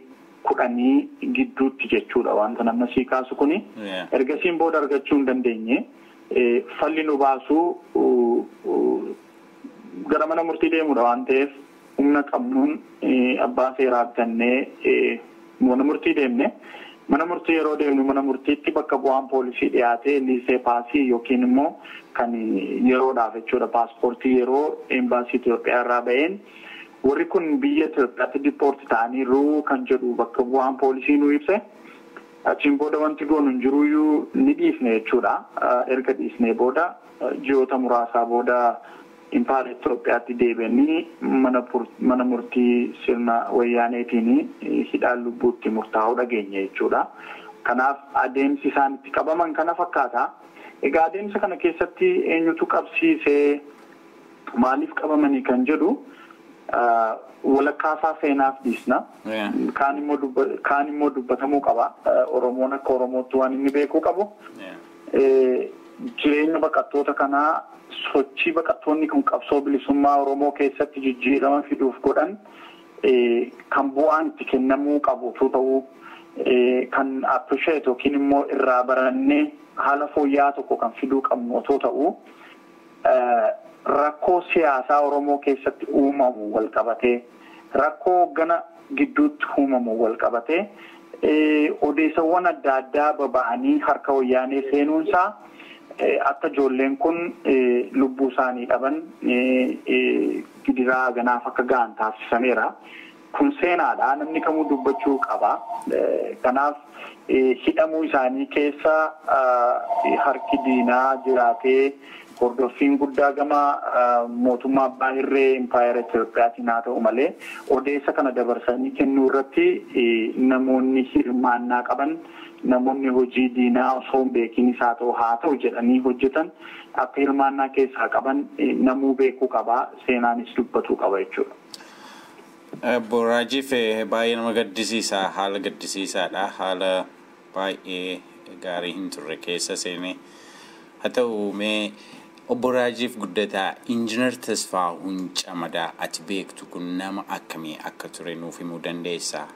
10 gidduutti jechuudha wanta namni sii kaasu kuni. Ergasiin booda argachuu hin dandeenye. Falli nu baasuu gara mana murtii deemuudha waan ta'eef humna qabnuun abbaa seeraa gannee mana murtii deemne. Mana murtii yeroo deemnu mana murtiitti bakka bu'aan poolisii dhiyaatee liisee paasii yookiin immoo kan yeroodhaaf jechuudha paaspoortii yeroo embaasii Itoophiyaa irraa ba'een warri kun biyya Itoophiyaatti diippoortii ta'aniiru kan jedhu bakka bu'aan poolisii nu ibse. Achiin booda wanti goonu hin jiruyyuu ni dhiisne jechuudha. Erga dhiisnee booda ji'oota muraasaa booda impaara Itoophiyaatti deebi'anii mana murtii sirna wayyaaneetiin hidhaan lubbuutti murtaa'uu dhageenye jechuudha. Kanaaf adeemsi isaan itti qabaman kana fakkaata. Egaa adeemsa kana keessatti eenyutu qabsiisee maaliif qabamanii kan jedhu walakkaasaa seenaaf dhiisna. Kaan immoo dubbatamuu qaba. Oromoon akka Oromootti waan inni beekuu qabu. Jireenya baqattoota kanaa sochii baqattoonni kun qabsoo bilisummaa Oromoo keessatti jijjiirama fiduuf godhan kan bu'aan itti kennamuu qabu ta'uu kan appreciate yookiin immoo irraa barannee haala fooyya'aa tokko kan fiduu qabnu otoo ta'uu rakkoo siyaasaa Oromoo keessatti uumamu wal qabatee rakkoo hoggana gidduutti uumamu wal qabatee odeessawwan adda addaa baba'anii harka wayyaanee seenuunsaa akka ijoolleen kun lubbuu isaanii dhaban gidiraa ganaaf akka ga'an taasisameera. Kun seenaadha. Namni kamuu dubbachuu qaba. Kanaaf hidhamuu isaanii keessa harki diinaa jiraatee hordoffiin guddaa gama mootummaa abbaa irree impaayera Itoophiyaatiin haa ta'u malee odeessa kana dabarsanii kennuu irratti namoonni hirmaannaa qaban namoonni hojii diinaa osoo beekinis haa ta'u jedhanii hojjetan akka hirmaannaa keessaa qaban namuu beekuu qaba. Seenaanis dubbatuu qaba jechuudha. Boraajiif baay'ee nama gaddisiisa. Haala gaddisiisaadha. Haala baay'ee gaarii hin turre keessa seenee haa ta'u mee obbo Raajiif Guddataa Injiinar Tasfaa'uun Camadaa ati beektu kun nama akkamii akka ture nuuf himuu dandeessaa?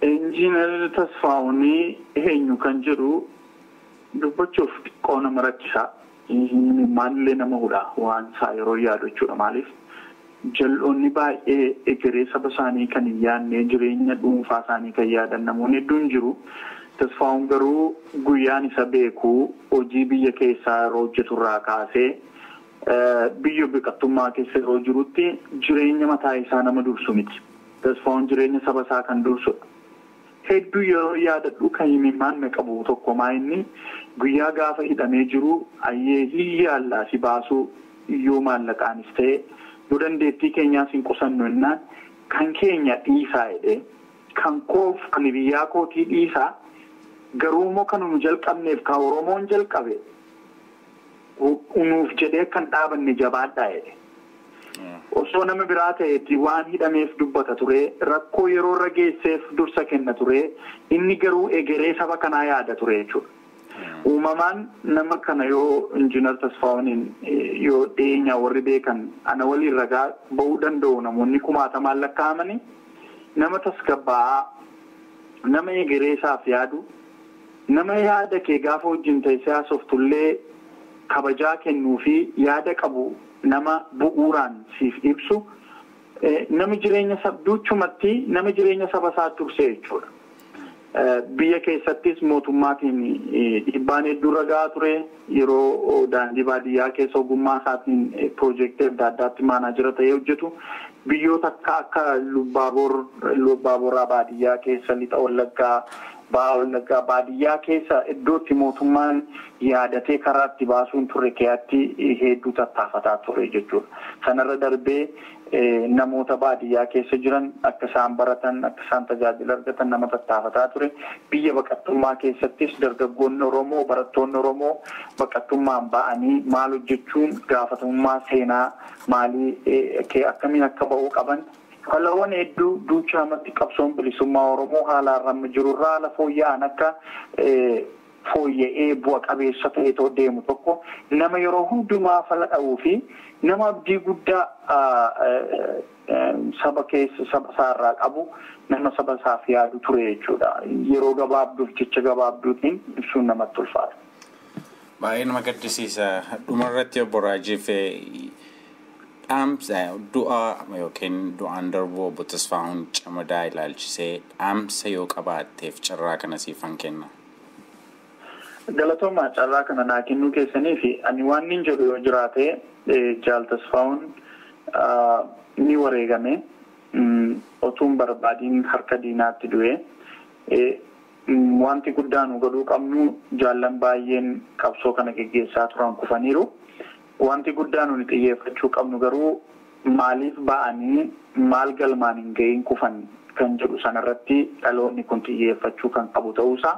Injiinar Tasfaa'uun eenyu kan jedhu dubbachuuf xiqqoo nama rakkisaa. Maalillee nama hudha waan isaa yeroo yaadu jechuudha. Maaliif jal'oonni baay'ee egeree saba isaanii kan hin yaadne jireenya dhuunfaa isaanii kan yaadan namoonni hedduun jiru. Tasfaa'uun garuu guyyaan isa beekuu hojii biyya keessaa yeroo hojjetu irraa kaasee biyya baqattummaa keessa yeroo jirutti jireenya mataa isaa nama dursu miti. Tasfaa'uun jireenya saba isaa kan dursudha. Hedduu yeroo yaadadhu kan himimmaan qabu tokko inni guyyaa gaafa hidhamee jiru ayyee hiyyaallaa si baasuu iyyuu maallaqaanis ta'e yoo dandeettii keenyaas hin qusannu innaan kan keenya dhiisaa jedhee kan koof kan biyyaa kootii dhiisaa garuu immoo kan nu jalqabneef kan Oromoon jalqabe nuuf jedhee kan dhaabanne jabaadhaa jedhe. Osoo nama biraa ta'etti waan hidhameef dubbata ture rakkoo yeroo irra geesseef dursa kenna ture inni garuu egeree saba kanaa yaada ture jechuudha. Uumamaan nama kana yoo Injiinar Tasfaa'uun yoo dhiyeenya warri beekan ana waliin ragaa ba'uu danda'u namoonni kumaatamaan lakkaa'amanii nama tasgabbaa'aa nama egeree isaaf yaadu nama yaada kee gaafa wajjin ta'e siyaasoftullee kabajaa kennuu fi yaada qabu nama bu'uuraan siif ibsu nama jireenya duuchumatti nama jireenya saba isaa tursee jechuudha. Biyya keessattis mootummaatiin dhiibbaan hedduu ragaa ture yeroo daandii baadiyyaa keessa ogummaa isaatiin piroojeektii adda addaatti maanaajira ta'ee hojjetu biyyoota akka Lubbaaboraa baadiyyaa keessa lixa Wallaggaa Bahaa Wallaggaa baadiyyaa keessa iddootti mootummaan yaadatee karaatti baasuun turre keeyyaatti hedduu tattaafataa ture jechuudha. Sanarra darbee namoota baadiyyaa keessa jiran akka isaan baratan akka isaan tajaajila argatan nama tattaafataa ture. Biyya baqattummaa keessattis dargaggoonni Oromoo barattoonni Oromoo baqattummaan ba'anii maal hojjechuun gaafatamummaa seenaa maalii akkamiin akka ba'uu qaban falawwan hedduu duuchaamatti qabsoon bilisummaa Oromoo haala irra jirurraa haala fooyya'an akka fooyya'ee bu'a qabeessa ta'ee too deemu tokko nama yeroo hundumaa fala dha'uu fi nama abdii guddaa saba isaarraa qabu nama saba isaaf yaadu ture jechuudha. Yeroo gabaabduuf jecha gabaabduutiin ibsuun namatti ulfaata. Baay'ee nama gaddisiisa. Dhumarratti obbo Raajiif dhaamsa du'a yookiin du'aan darbuu obbo Tasfaa'uun Camadaa ilaalchisee dhaamsa yoo qabaatteef carraa kana siifan kenna. Galatoomaa carraa kana naa kennuu keessanii fi ani waan nin jedhu yoo jiraate Jaal Tasfaa'uun ni wareegame otuun barbaadiin harka diinaatti du'e. Wanti guddaan nu godhuu qabnu jaallan baay'een qabsoo kana geggeessaa turan kufaniiru. Wanti guddaan nu xiyyeeffachuu qabnu garuu maaliif ba'anii maal galmaan hin ga'iin kufan kan jedhu sanarratti dhaloonni kun xiyyeeffachuu kan qabu ta'uusaa.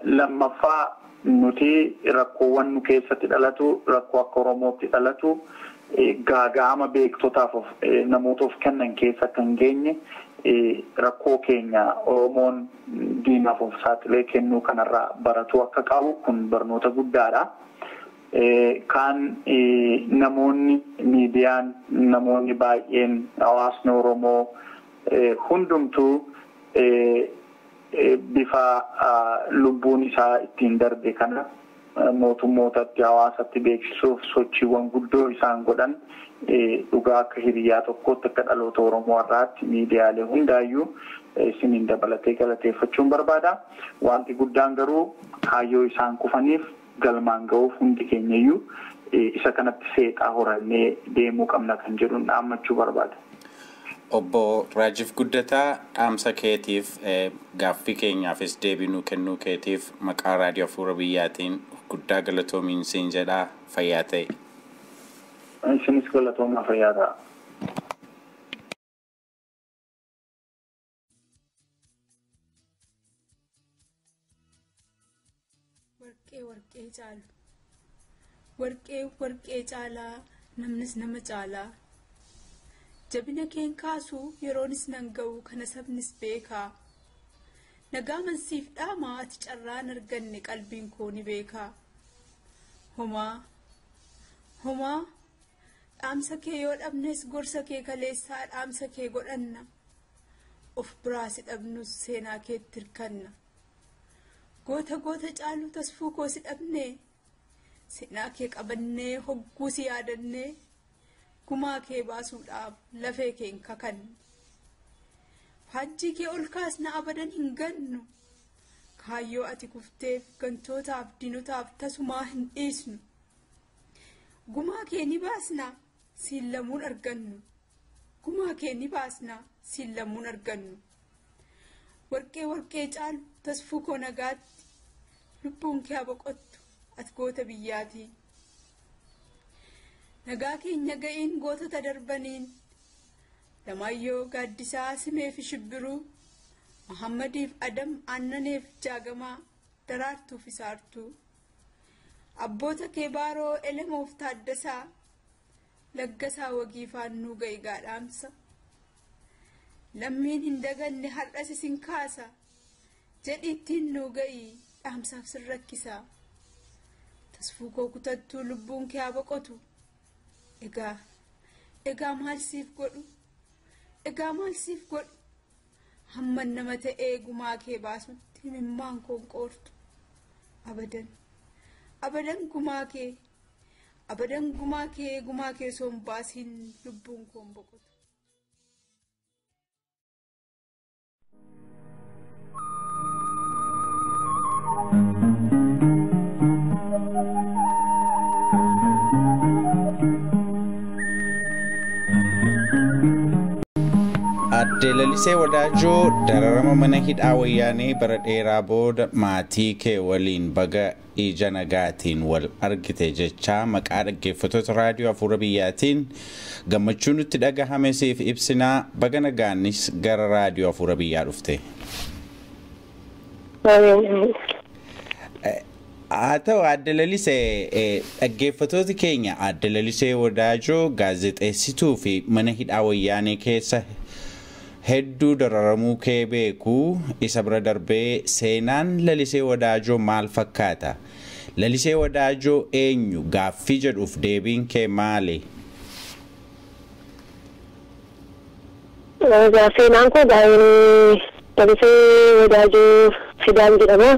Lammaffaa nuti rakkoowwan nu keessatti dhalatu rakkoo akka Oromootti dhalatu gaaga'ama beektotaaf namootaaf kennan keessa kan geenye rakkoo keenya Oromoon diinaaf of saaxilee kennuu kanarraa baratu akka qabu kun barnoota guddaadha. Kan namoonni miidiyaan namoonni baay'een hawaasni Oromoo hundumtuu bifa lubbuun isaa ittiin darbe kana mootummootatti hawaasatti beeksisuuf sochiiwwan guddoo isaan godhan dhugaa akka hiriyaa tokkotti akka dhaloota Oromoo irraatti miidiyaalee hundaayyuu isiniin dabalatee galateeffachuun barbaada. Wanti guddaan garuu kaayyoo isaan kufaniif galmaan ga'uuf hundi keenyayyuu isa kanatti seexaa horannee deemuu qabna kan jedhuun dhaammachuu barbaada. Obbo Raajiif Guddataa dhaamsa keetiif gaaffii keenyaafis deebinuu kennuu keetiif maqaa raadiyoo Hafuura Biyyaatiin guddaa galatoomiin siin jedhaa fayyaa ta'e. Isinis galatoomaa fayyaa ta'a. Warqee caalu. Warqee caalaa namnis nama caalaa. Jabina keen kaasuu yeroonis nan ga'u kana sabnis beekaa. Nagaa mansiif dhaamaa ati carraan arganne qalbiin koo ni beekaa. Homaa dhaamsa kee yoo dhabnes gorsa kee kaleessaa dhaamsa kee godhanna. Of biraasi dhabnus seenaa keetti hirkanna. Goota caalu tasfuu koo si dhabnee seenaa kee qabannee hogguu si yaadannee. Gumaa kee baasuudhaaf lafee keen kakanne. Faajjii kee ol kaasna abadan hin gannu. Kaayyoo ati kufteef gantootaaf diinotaaf tasumaa hin dhiisnu. Gumaa kee ni baasna siin lamuun argannu. Gumaa kee ni baasna siin lamuun argannu. Warqee caalu tasfuu koo nagaatti. Lubbuun kee boqottu ati goota biyyaatii. Nagaa keenya ga'iin gootota darbaniin Lamaayyoo Gaaddisaa Simeef Shibbiruu Muhammadiif Adam Aannaneef Jaagamaa Daraartuuf Isaartuu Abboota kee Baaroo Elemoof Taaddasaa Laggasaa Wagiifaan nuu ga'i gaadhaamsa lammiin hin daganne har'as isin kaasa jedhiittiin nuu ga'i dhaamsaaf sin rakkisaa tasfuu koo kutattuu lubbuun kee boqotu. Egaa maal siif godhu hamman nama ta'ee gumaa kee baasutti himimmaan koon qoortu abadan gumaa kee soon baasiin lubbuun koon boqotu. Adde Lalisee Wadaajoo dararama mana hidhaa wayyaanee bara dheeraa booda maatii kee waliin baga ija nagaatiin wal argite jechaa maqaa dhaggeeffattoota raadiyoo Afuura Biyyaatiin gammachuu nutti dhagahame siif ibsinaa baga nagaanis gara raadiyoo Afuura Biyyaa dhufte. haa ta'u Adde Lalisee dhaggeeffattooti keenya Adde Lalisee Wadaajoo gaazexeessituu fi mana hidhaa wayyaanee keessa hedduu dararamuu kee beekuu isa bira darbee seenaan Lalisee Wadaajoo maal fakkaata? Lalisee Wadaajoo eenyu gaaffii jedhuuf deebiin kee maali? Seenaan koo Lalisee Wadaajoo Fidaan jedhama.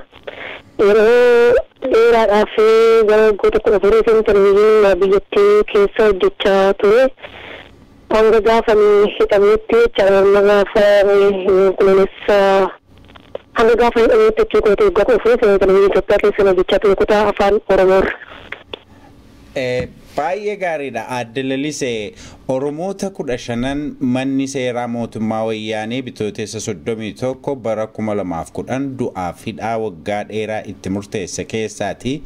Yeroo dheeraadhaaf gara waggoota 14 televezyiinii biyyattii keessa hojjechaa ture. Hanga gaafanii hidhameetti jechaadha gaafa kunuunsa hanga gaafa hidhameetti jechuudha waggaa 14 televezyiinii Itoophiyaa keessa hojjechaa ture kutaa afaan Oromoorra. Baay'ee gaariidha. Adde Lalisee Oromoota 15 manni seeraa mootummaa wayyaanee bitootessa 31 bara 2010 du'aaf hidhaa waggaa dheeraa itti murteesse keessaati.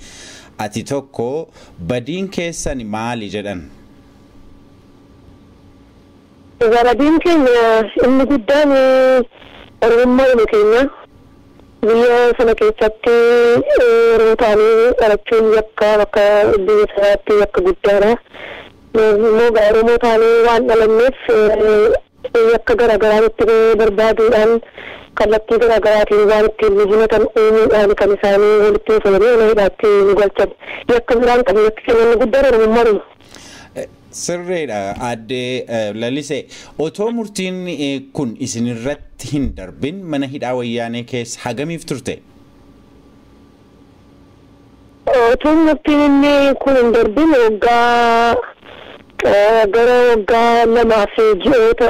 Ati tokko badiin keessan maali jedhan? Badiin keenya inni guddaan Oromummaa keenya biyya sana keessatti yeroo taanee dhalachuun bakka biyya sanaatti bakka guddaadha. Immoo Oromoo taanee waan dhalanneef akka garaagaraatti barbaaduudhaan kallattii garaagaraatiin waan ittiin himatan uumuudhaan kan isaanii walitti dhufanii mana hidhaatti nu galchan. Yakka biraan qabne yakki guddaan Oromummaadhuma. Sirriidha. Adde Lalisee otoo murtiin kun isinirratti hin darbin mana hidhaa wayyaanee keessa hagamiif turte? Otoo murtiin kun hin darbin gara waggaa 2 ji'oota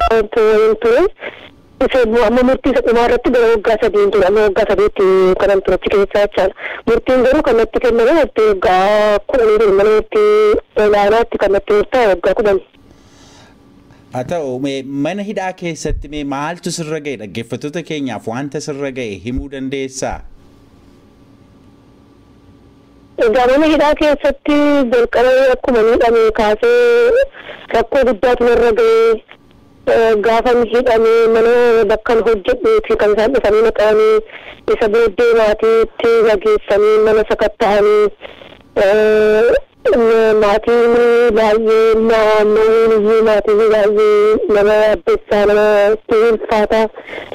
ture. Amma murtii isa dhumaa irratti gara waggaa 3 ture. Amma waggaa 8 kanan ture achi keessaa jechaadha. Murtiin garuu kan natti kenname waggaa 10 mana murtii olaanaatti kan natti murtaa'e waggaa 10. Haa ta'u mana hidhaa keessatti maaltu sirra ga'e? Dhaggeeffattoota keenyaaf wanta sirra ga'e himuu dandeessaa? Egaa mana hidhaa keessatti jalqaba akkuma miidhame kaasee rakkoo guddaatu narra ga'e. Gaafa hidhamee mana bakka hojjedhuuti kan isaan dhufanii naqanii isa booddee maatiitti dhageessanii mana sakatta'anii maatiin baay'ee naannoo maatiin baay'ee nama addeessaa nama ulfaataa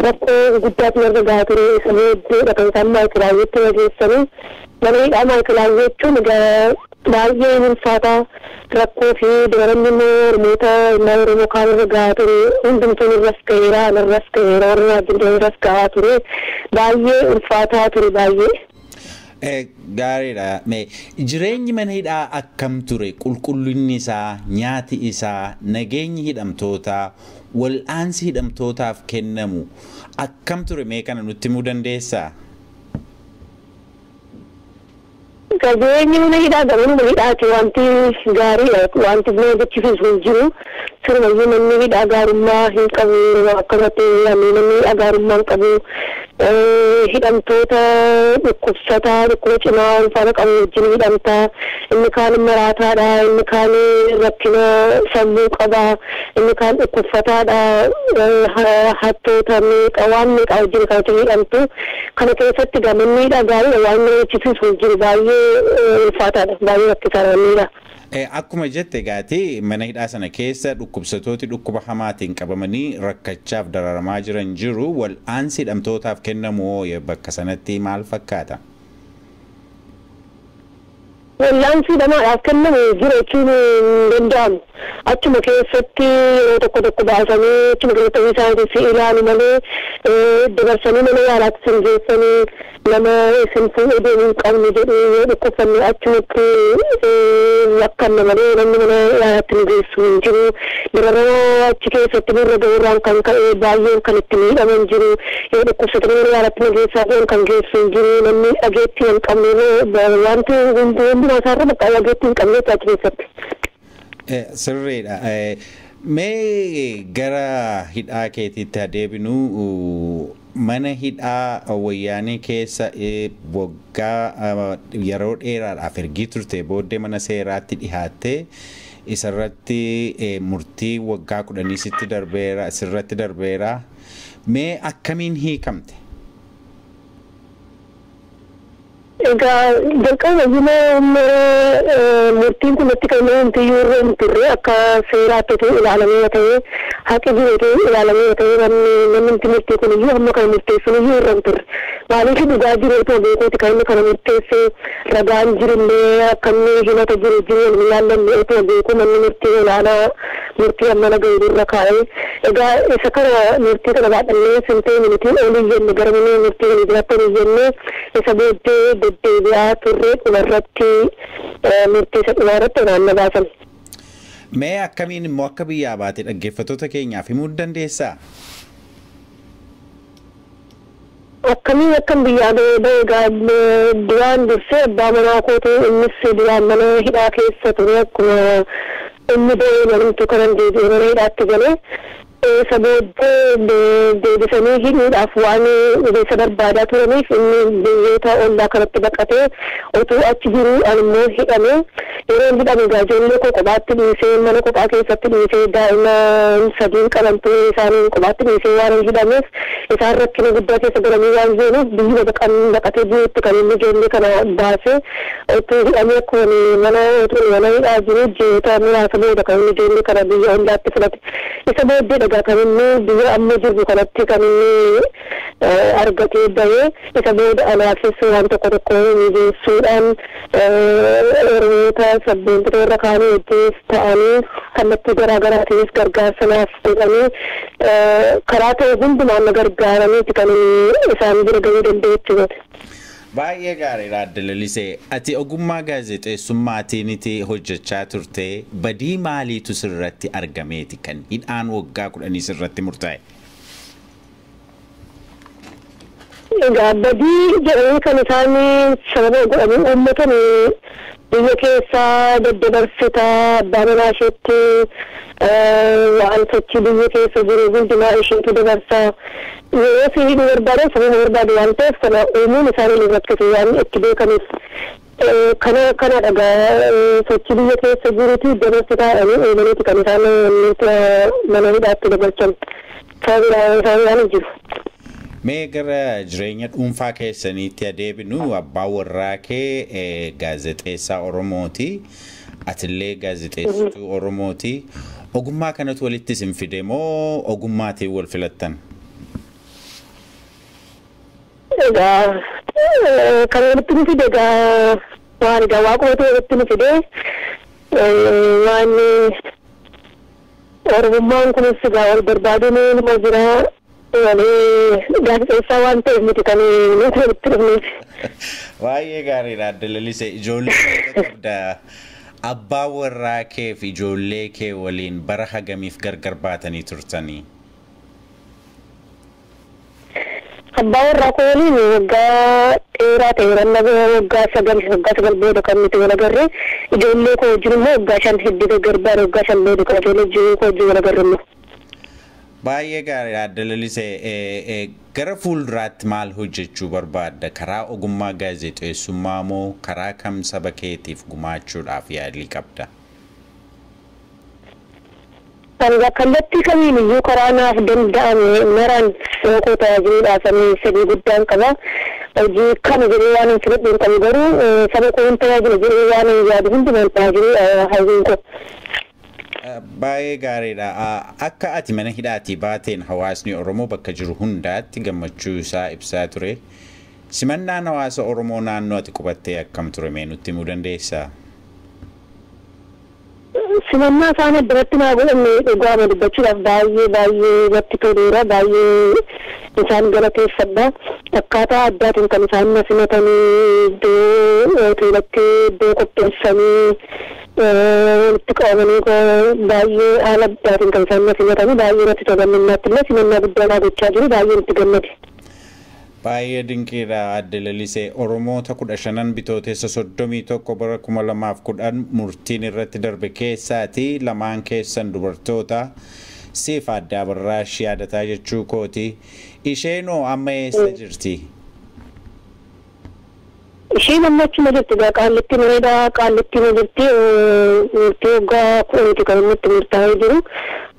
rakkoo guddaatu narra gahaa ture isa booddeedha kan isaan maayikilaayeetti dhageessanii mana hidhaa maayikilaayyee jechuun baay'ee ulfaataa rakkoo fi dabalamni Oromoota Oromoo kaan irra gahaa ture hundumtuun irras ga'eera anarras ga'eera warra wajjin irras gahaa ture baay'ee ulfaataa ture baay'ee. Gaariidha. Jireenyi mana hidhaa akkam ture? Qulqullinni isaa, nyaati isaa, nageenyi hidhamtootaa, wal'aansi hidhamtootaaf kennamu akkam ture mee kana nutti himuu dandeessaa? Jireenyi mana hidhaa mana hidhaati wanti gaariidha. Wanti nama jechisiisu hin jiru. Sirnayyuu manni hidhaa gaarummaa hin qabu. Akkasumatti manni hidhaa gaarummaa hin qabu. Hidhamtoota dhukkubsataa dhukkuba cimaa ulfaata qabu wajjin hidhamtaa. Inni kaan maraataadha. Inni kaan rakkina sammuu qaba. Inni kaan dhukkubsataadha. Hattoota meeqa waan meeqa wajjin kan hidhamtu. Kana keessatti manni hidhaa gaariidha. Waan nama jechisiisu hin jiru baay'ee. Ulfaataadha baay'ee rakkisaadha. Akkuma jette gaati mana hidhaa sana keessa dhukkubsatooti dhukkuba hamaatiin qabamanii rakkachaaf dararamaa jiran jiru. Wal'aansi hidhamtootaaf kennamu bakka sanatti maal fakkaata? Wal'aansi hidhamaadhaaf kennamu jiru jechuun hin danda'amu. Achuma keessatti yeroo tokko baasanii achuma keessatti isaaniif ilaalu malee dabarsanii mana yaalaatti sin geessanii nama isin fuudhee deemuu hin qabne jedhee yoo dhukkubsanne achumatti rakkanna malee namni mana yaalaatti nu geessu hin jiru. Dararama achi keessatti nurra ga'uurraan kan ka'e baay'een kan itti miidhaman jiru. Yoo dhukkubsatanii mana yaalaatti nu geessaa kan geessu hin jiru. Namni dhageettii hin qabne wanti hundumaa isaarra bakka dhageettii hin qabne achi keessatti. Sirriidha. Mee gara hidhaa keetiitti adeebinu mana hidhaa wayyaanee keessa waggaa yeroo dheeraadhaaf ergii turte booddee mana seeraatti dhihaattee isarratti murtii waggaa 10 sitti darbeera sirratti darbeera. Mee akkamiin hiikamte? Egaa jalqaba murtiin kun itti kennamti yoo turre akka seeraatti ilaalamee ta'ee haqi jiru ilaalamee ta'ee namni murtii kun iyyuu amma kan murteessu iyyuu irra turre maaliif dhugaa jiru ta'ee beekuuti kan inni kana murteesse ragaan jirullee akkamii himata jiru ilaallanne ta'ee beeku manni murtii olaanaa murtii amma nagaa irra kaa'ee egaa isa kana murtii kana baadhannee sintee minitiin olii jenne gara mana murtii kana jiraatanii jenne isa booddee deebi'aa turre dhumarratti murtii isa dhumarratti olaanna baasan. Mee akkamiin immoo akka biyyaa baate dhaggeeffattoota keenyaaf himuu dandeessaa? Akkamiin akkam biyyaa egaa duraan dursee abbaa manaa kootu innis duraan mana hidhaa keessa ture akkuma inni ba'ee manumtu kanan deebi'ee mana hidhaatti galee isa booddee deebisanii hidhuudhaaf waan isa barbaadaa turaniif inni biyyoota ollaa kanatti baqatee utuu achi jiru immoo hidhame yeroo hidhame ijoollee koo kophaatti dhiisee mana kophaa keessatti dhiisee daa'ima 3 qabantu isaanii kophaatti dhiisee waan hidhameef isaan rakkina guddaa keessa galanii waan jiruuf biyya baqatee jirutti kan inni ijoollee kana baasee utuu hidhamee akkuma mana hidhaa jiru ji'oota muraasa booda kan inni ijoollee kana biyya ollaatti filate isa booddee dhagaa kan inni biyya amma jiru kanatti kan inni argatee bahee isa booda anaafis waan tokko mijeessuudhaan oromoota sabboontoota irra kaanii wajjinis ta'anii kallattii garaagaraatiinis gargaarsa naaf godhanii karaa ta'e hundumaan na gargaaraniiti kan isaan bira gahuu danda'u jechuudha. Baay'ee gaariidha Aadde Lalisee. Ati ogummaa gaazexeessummaatiin hojjechaa turte badii maaliitu sirratti argameeti kan hidhaan waggaa 10 sirratti murtaa'e? Egaa badii jedhanii kan isaan sababa godhanii uummatan biyya keessaa daddabarsita abbaa manaa isheetti waan sochii biyya keessa jiru hundumaa isheetu dabarsa. Yoo si hidhuu barbaadan sababa barbaadu waan ta'eef kana uumuun isaanii ni rakkatu waan itti beekaniif. Kana dhagaa sochii biyya keessa jiruti dabarsitaadhanii uumaniiti kan isaan mana hidhaatti dabarsan. Sababni waan jiru. Mee gara jireenya dhuunfaa keessaniitti adeebinu abbaa warraa kee gaazexeessaa Oromooti. Atillee gaazexeessituu Oromooti. Ogummaa kanatu walitti isin fide moo ogummaatiin wal filattan? Egaa kan walitti nu fide egaa waan egaa waaqootu walitti nu fide waan oromummaan kunis egaa wal barbaaduun nama jira malee gaazexeessaa waan ta'eef miti kan nuti walitti dhufneef. Baay'ee gaariidha Aadde Lalisee. Ijoollee qabda. Abbaa warraa kee fi ijoollee kee waliin bara hagamiif gargar baatanii turtanii? Abbaa warraa koo waliin waggaa dheeraa ta'e waggaa 9 booda kan nuti wal agarre ijoollee koo wajjin immoo waggaa 5 hedduu gargar baane waggaa 5 booda kan ijoollee koo wajjin wal agarre immoo. Baay'ee gaariidha Aadde Lalisee. Gara fuulduraatti maal hojjechuu barbaadda? Karaa ogummaa gaazexeessummaa moo karaa kam saba keetiif gumaachuudhaaf yaadii qabda? Kallattii kamiin iyyuu karaa naaf danda'ame maraan koo tajaajiluudhaaf fedhii guddaan qaba. Hojii kana jedhee waan hin filadhu hin qabu garuu saba koo hin tajaajilu jedhee waan hin yaadu hundumaan tajaajilu hawwiin koo. Baay'ee gaariidha. Akka ati mana hidhaatii baateen hawaasni Oromoo bakka jiru hundaatti gammachuu isaa ibsaa ture. Simannaan hawaasa Oromoo naannoo ati qubattee akkam ture mee nutti himuu dandeessaa? Simannaa isaan addanatti naa godhanne dhugaama dubbachuudhaaf baay'ee natti toleera baay'ee isaan galateeffadha. Akkaataa addaatiin kan isaan na simatanii iddoo hoteelatti iddoo qopheessanii itti qabamanii baay'ee haala addaatiin kan isaan na simatanii baay'ee natti tolan. Innaatti illee simannaa guddaa naa gochaa jiru baay'ee nutti gammade. Baay'ee dinqiidha adde lalisee Oromoota 15 bitootessa 31 bara 2010 murtiin irratti darbe keessaati lamaan keessan dubartoota siif adda Abarraash yaadataa jechuu kooti isheenoo amma eessa jirti? Isheen amma achuma jirti qaallitti mareeda qaallitti jirti murtii waggaa 10 kan nutti murtaa'ee jiru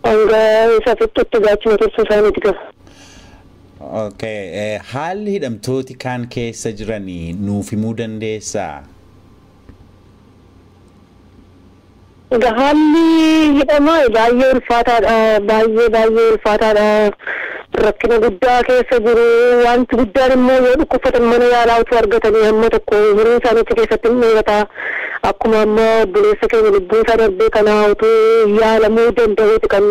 hanga isa fixutti gaachuma tursuu isaaniiti qaba. Okay, haalli hidhamtooti kaan keessa jiranii nuuf himuu dandeessaa? Haalli hidhamaa baay'ee ulfaataadha baay'ee ulfaataadha rakkina guddaa keessa jiru wanti guddaan immoo yoo dhukkubsatan mana yaalaa utuu argatanii hamma tokko umurii isaaniitti keessatti hin dheerata akkuma amma obboleessa keenya lubbuu isaa darbee kanaa utuu yaalamuu danda'uuti kan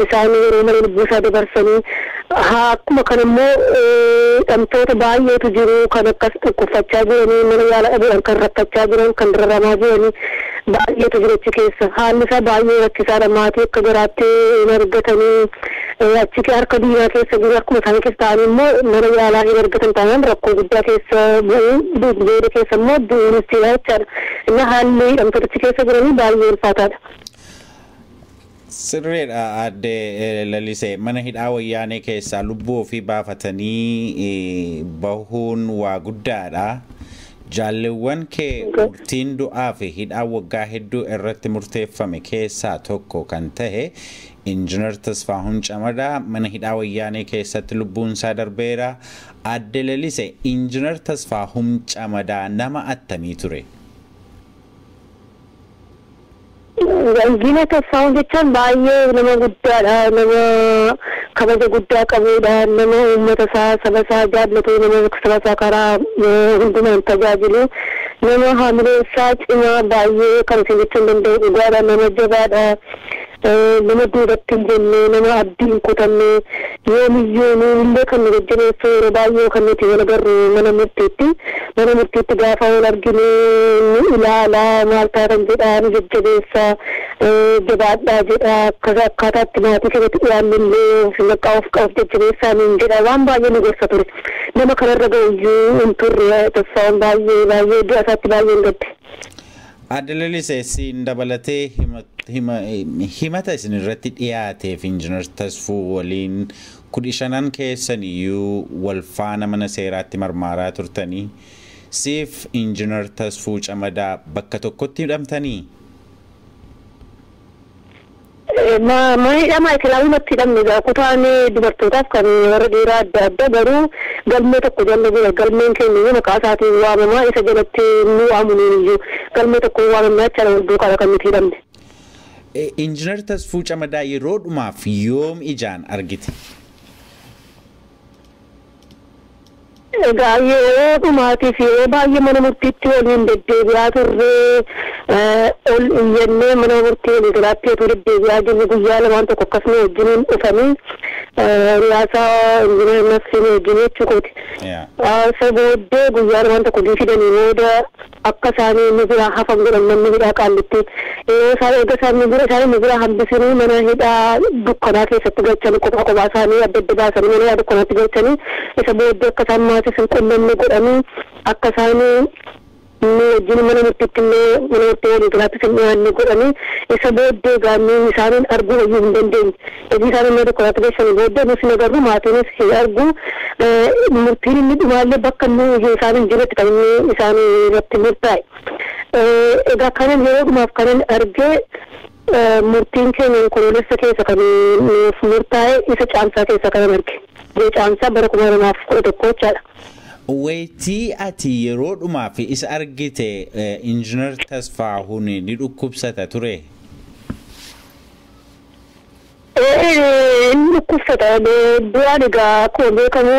isaan yeroo malee lubbuu isaa dabarsanii akkuma kan immoo hidhamtoota baay'eetu jiru kan akkas dhukkubsachaa jiranii mana yaalaa dhabuudhaan kan rakkachaa jiran kan dararamaa jiranii baay'eetu jira achi keessa haalli isaa baay'ee rakkisaadha maatii akka garaatti hin argatanii achi harka diinaa keessa jiru akkuma isaanii keessa ta'anii immoo mana yaalaa hin argatan taanaan rakkoo guddaa keessa booda keessa immoo du'uunis jira jechaadha. Inni haalli hidhamtoota achi keessa jiranii baay'ee ulfaataadha. Sirriidha adde lalisee mana hidhaa wayyaanee keessaa lubbuu ofii baafatanii bahuun waa guddaadha. Jaalleewwan kee murtiin du'aa fi hidhaa waggaa hedduu irratti murteeffame keessaa tokko kan ta'e Injiinar Tasfaa'uun Camadaa mana hidhaa wayyaanee keessatti lubbuun isaa darbeera. Adde lalisee Injiinar Tasfaa'uun Camadaa nama attamii ture? Injiinar Tasfaa'uun jechuun baay'ee nama guddaadha nama kabaja guddaa qabudha nama uummata isaa saba isaa jaallatu nama saba isaa karaa hundumaan tajaajilu nama haamilee isaa cimaa baay'ee kan isin jechuu hin danda'u dhugaadha nama jabaadha nama duubatti hin jenne nama abdii hin kutanne yoomiyyuu nuullee kan nu jajjabeessu yeroo baay'ee kan nuti wal agarru mana murtiitti gaafa wal arginu nu ilaalaa maal taatan jedhaa nu jajjabeessa jabaadhaa jedha akkaataatti maatii keessatti dhiyaannillee maqaa of jajjabeessaa niin jedha waan baay'ee nu gorsa ture nama kanarra ga'uyyuu hin turre Tasfaa'uun baay'ee du'a isaatti baay'ee hin gadde. Adde lalisee siin dabalatee himata isin irratti dhiyaateef Injiinar Tasfaa'uu waliin 15 keessan iyyuu wal faana mana seeraatti marmaaraa turtanii siif Injiinar Tasfaa'uu Camadaa bakka tokkotti hidhamtanii? Manidhama islaamumatti hidhamne kutaan dubartootaaf kan warra dhiiraa adda adda garuu galmee tokko jala jira galmeen keenya maqaa isaatiin waamamaa isa jalatti nu waamuun iyyuu galmee tokko waamamnaa jechaadha wal duukaa kan nuti hidhamne. Injiinar Tasfaa'uu Camadaa yeroo dhumaaf yoom ijaan argite? Egaa yeroo dhumaatiif yeroo baay'ee mana murtiitti waliin deddeebi'aa turre ol iyyannee mana murtii waliigalaatti otoo deddeebi'aa jirre guyyaa lamaan tokko akkasuma wajjiniin dhufanii riyaasaa Injiinar Nafsiin wajjin jechuu kooti. Isa booddee guyyaa lamaan tokko fidanii booda akka isaanii inni biraa hafan godhan namni hidhaa qaallitti yeroo isaan eega isaanii bira hambisanii mana hidhaa dukkanaa keessatti galchanii kophaa isaanii adda adda baasanii mana hidhaa dukkanaatti galchanii isa booddee akka isaan maatii sun qunnamni godhanii akka isaanii wajjin mana murtiitti illee mana murtii waliigalaatti sin dhiyaanne godhanii isa booddee gaanneen isaaniin arguu iyyuu hin dandeenye hojii isaanii mana dukkanaatti galchanii booddee nus hin agarru maatiinis hin argu murtiin inni dhumaallee bakka inni isaaniin jiretti kan inni isaanii irratti murtaa'e. Egaa kanan yeroo dhumaaf kanan argee murtiin keenya onkoloolessa keessa kan nuuf murtaa'e isa caamsaa keessa kanan arge. Caamsaa bara 2011 jechaadha. Weetii ati yeroo dhumaaf isa argite Injiinar Tasfaa'uun ni dhukkubsata ture? Inni dhukkubsata du'aan egaa akkuma beekamu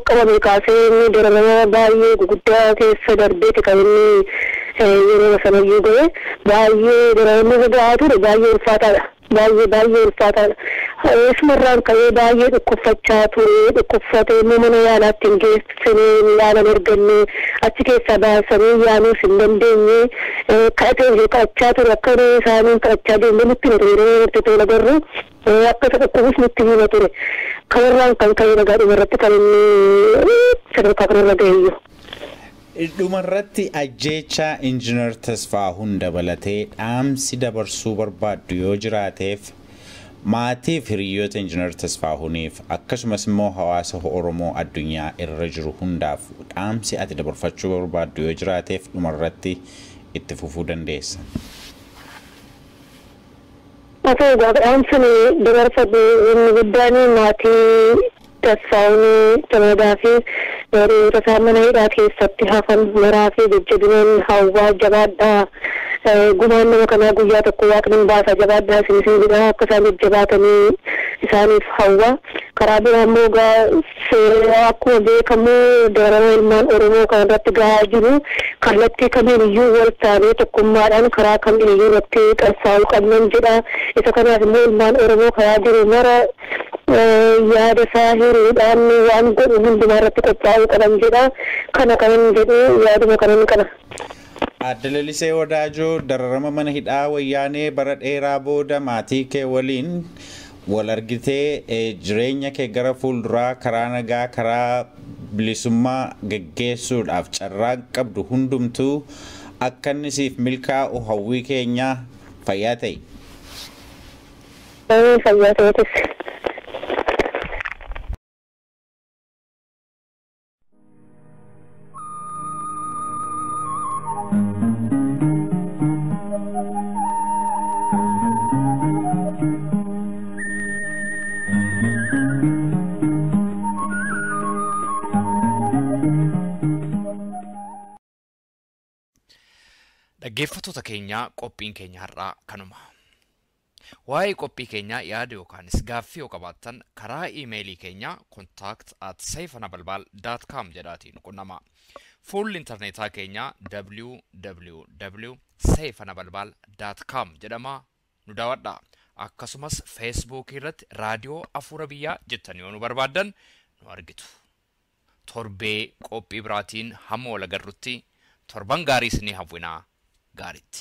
qabame kaasee dararama baay'ee guguddaa keessa darbeeti kan inni yeroo sanayyuu ga'e baay'ee dararamni ga'aa ture baay'ee ulfaataadha. Baay'ee ulfaataadha. Isumarraan ka'ee baay'ee dhukkubsachaa ture dhukkubsatee mana yaalaatti hin geessisanii yaalan arganne achi keessaa baasanii yaaluus hin dandeenye ka'achaa ture akka isaaniin ka'achaa deemee nutti hima ture yeroo nuti tola garuu akka isa dhukkubus nutti hima ture. kawarraan kan ka'e nagaa dhumarratti kan inni sadarkaa kanarra ga'eeyyu. Dhumarratti ajjeechaa Injiinar Tasfaa'uun dabalatee dhaamsi dabarsuu barbaaddu yoo jiraateef maatiif hiriyoota Injiinar Tasfaa'uuniif akkasumas immoo hawaasa Oromoo addunyaa irra jiru hundaaf dhaamsi ati dabarfachuu barbaaddu yoo jiraateef dhumarratti itti fufuu dandeessa. Asoo dhaamsi dabarfadhu inni guddaan maatii Tasfaa'uun Tamadaa fi hiriyoota isaa mana hidhaa keessatti hafan maraa fi jajjabinaan hawwaa jabaadhaa. Gumaan nama kanaa guyyaa tokko waaqni baasa jabaadhaa isinidha akka isaan jajjabaatanii isaaniif hawwa. Karaa biraa immoo akkuma beekamu dararama ilmaan Oromoo kanarratti gahaa jiru kallattii kamiin iyyuu wal taanee tokkummaadhaan karaa kamiin iyyuu irratti qabsaa'uu qabnan jedha. Isa kanaaf immoo ilmaan Oromoo karaa jiru mara yaada isaa hiriidhaan waan godhu hundumaa irratti qophaa'uu qaban jedha. Kana kanan jedhu yaaduma kanan qaba. Adda Lalisee Wadaajoo dararama mana hidhaa wayyaanee bara dheeraa booda maatii kee waliin wal argitee jireenya kee gara fuulduraa karaa nagaa karaa bilisummaa geggeessuudhaaf carraa qabdu hundumtuu akka inni siif milkaa'u hawwii keenya fayyaa ta'e. Fayyaa ta'etis. Dhaggeeffattoota keenya qophiin keenya har'aa kanuma. Waa'ee qophii keenyaa yaada yookaanis gaaffii yoo qabaattan karaa iimeelii keenya contact@saifanabalbal.com jedhaatiin qunnama. Fuulli intarneetaa keenya www.saifanabalbal.com jedhama nu daawwadhaa. Akkasumas Facebook irratti raadiyoo Afuura Biyyaa jettanii yoo nu barbaaddan nu argitu. Torbee qophii biraatiin hamma wal agarrutti torban gaarii isinii hawwinaa. Got it.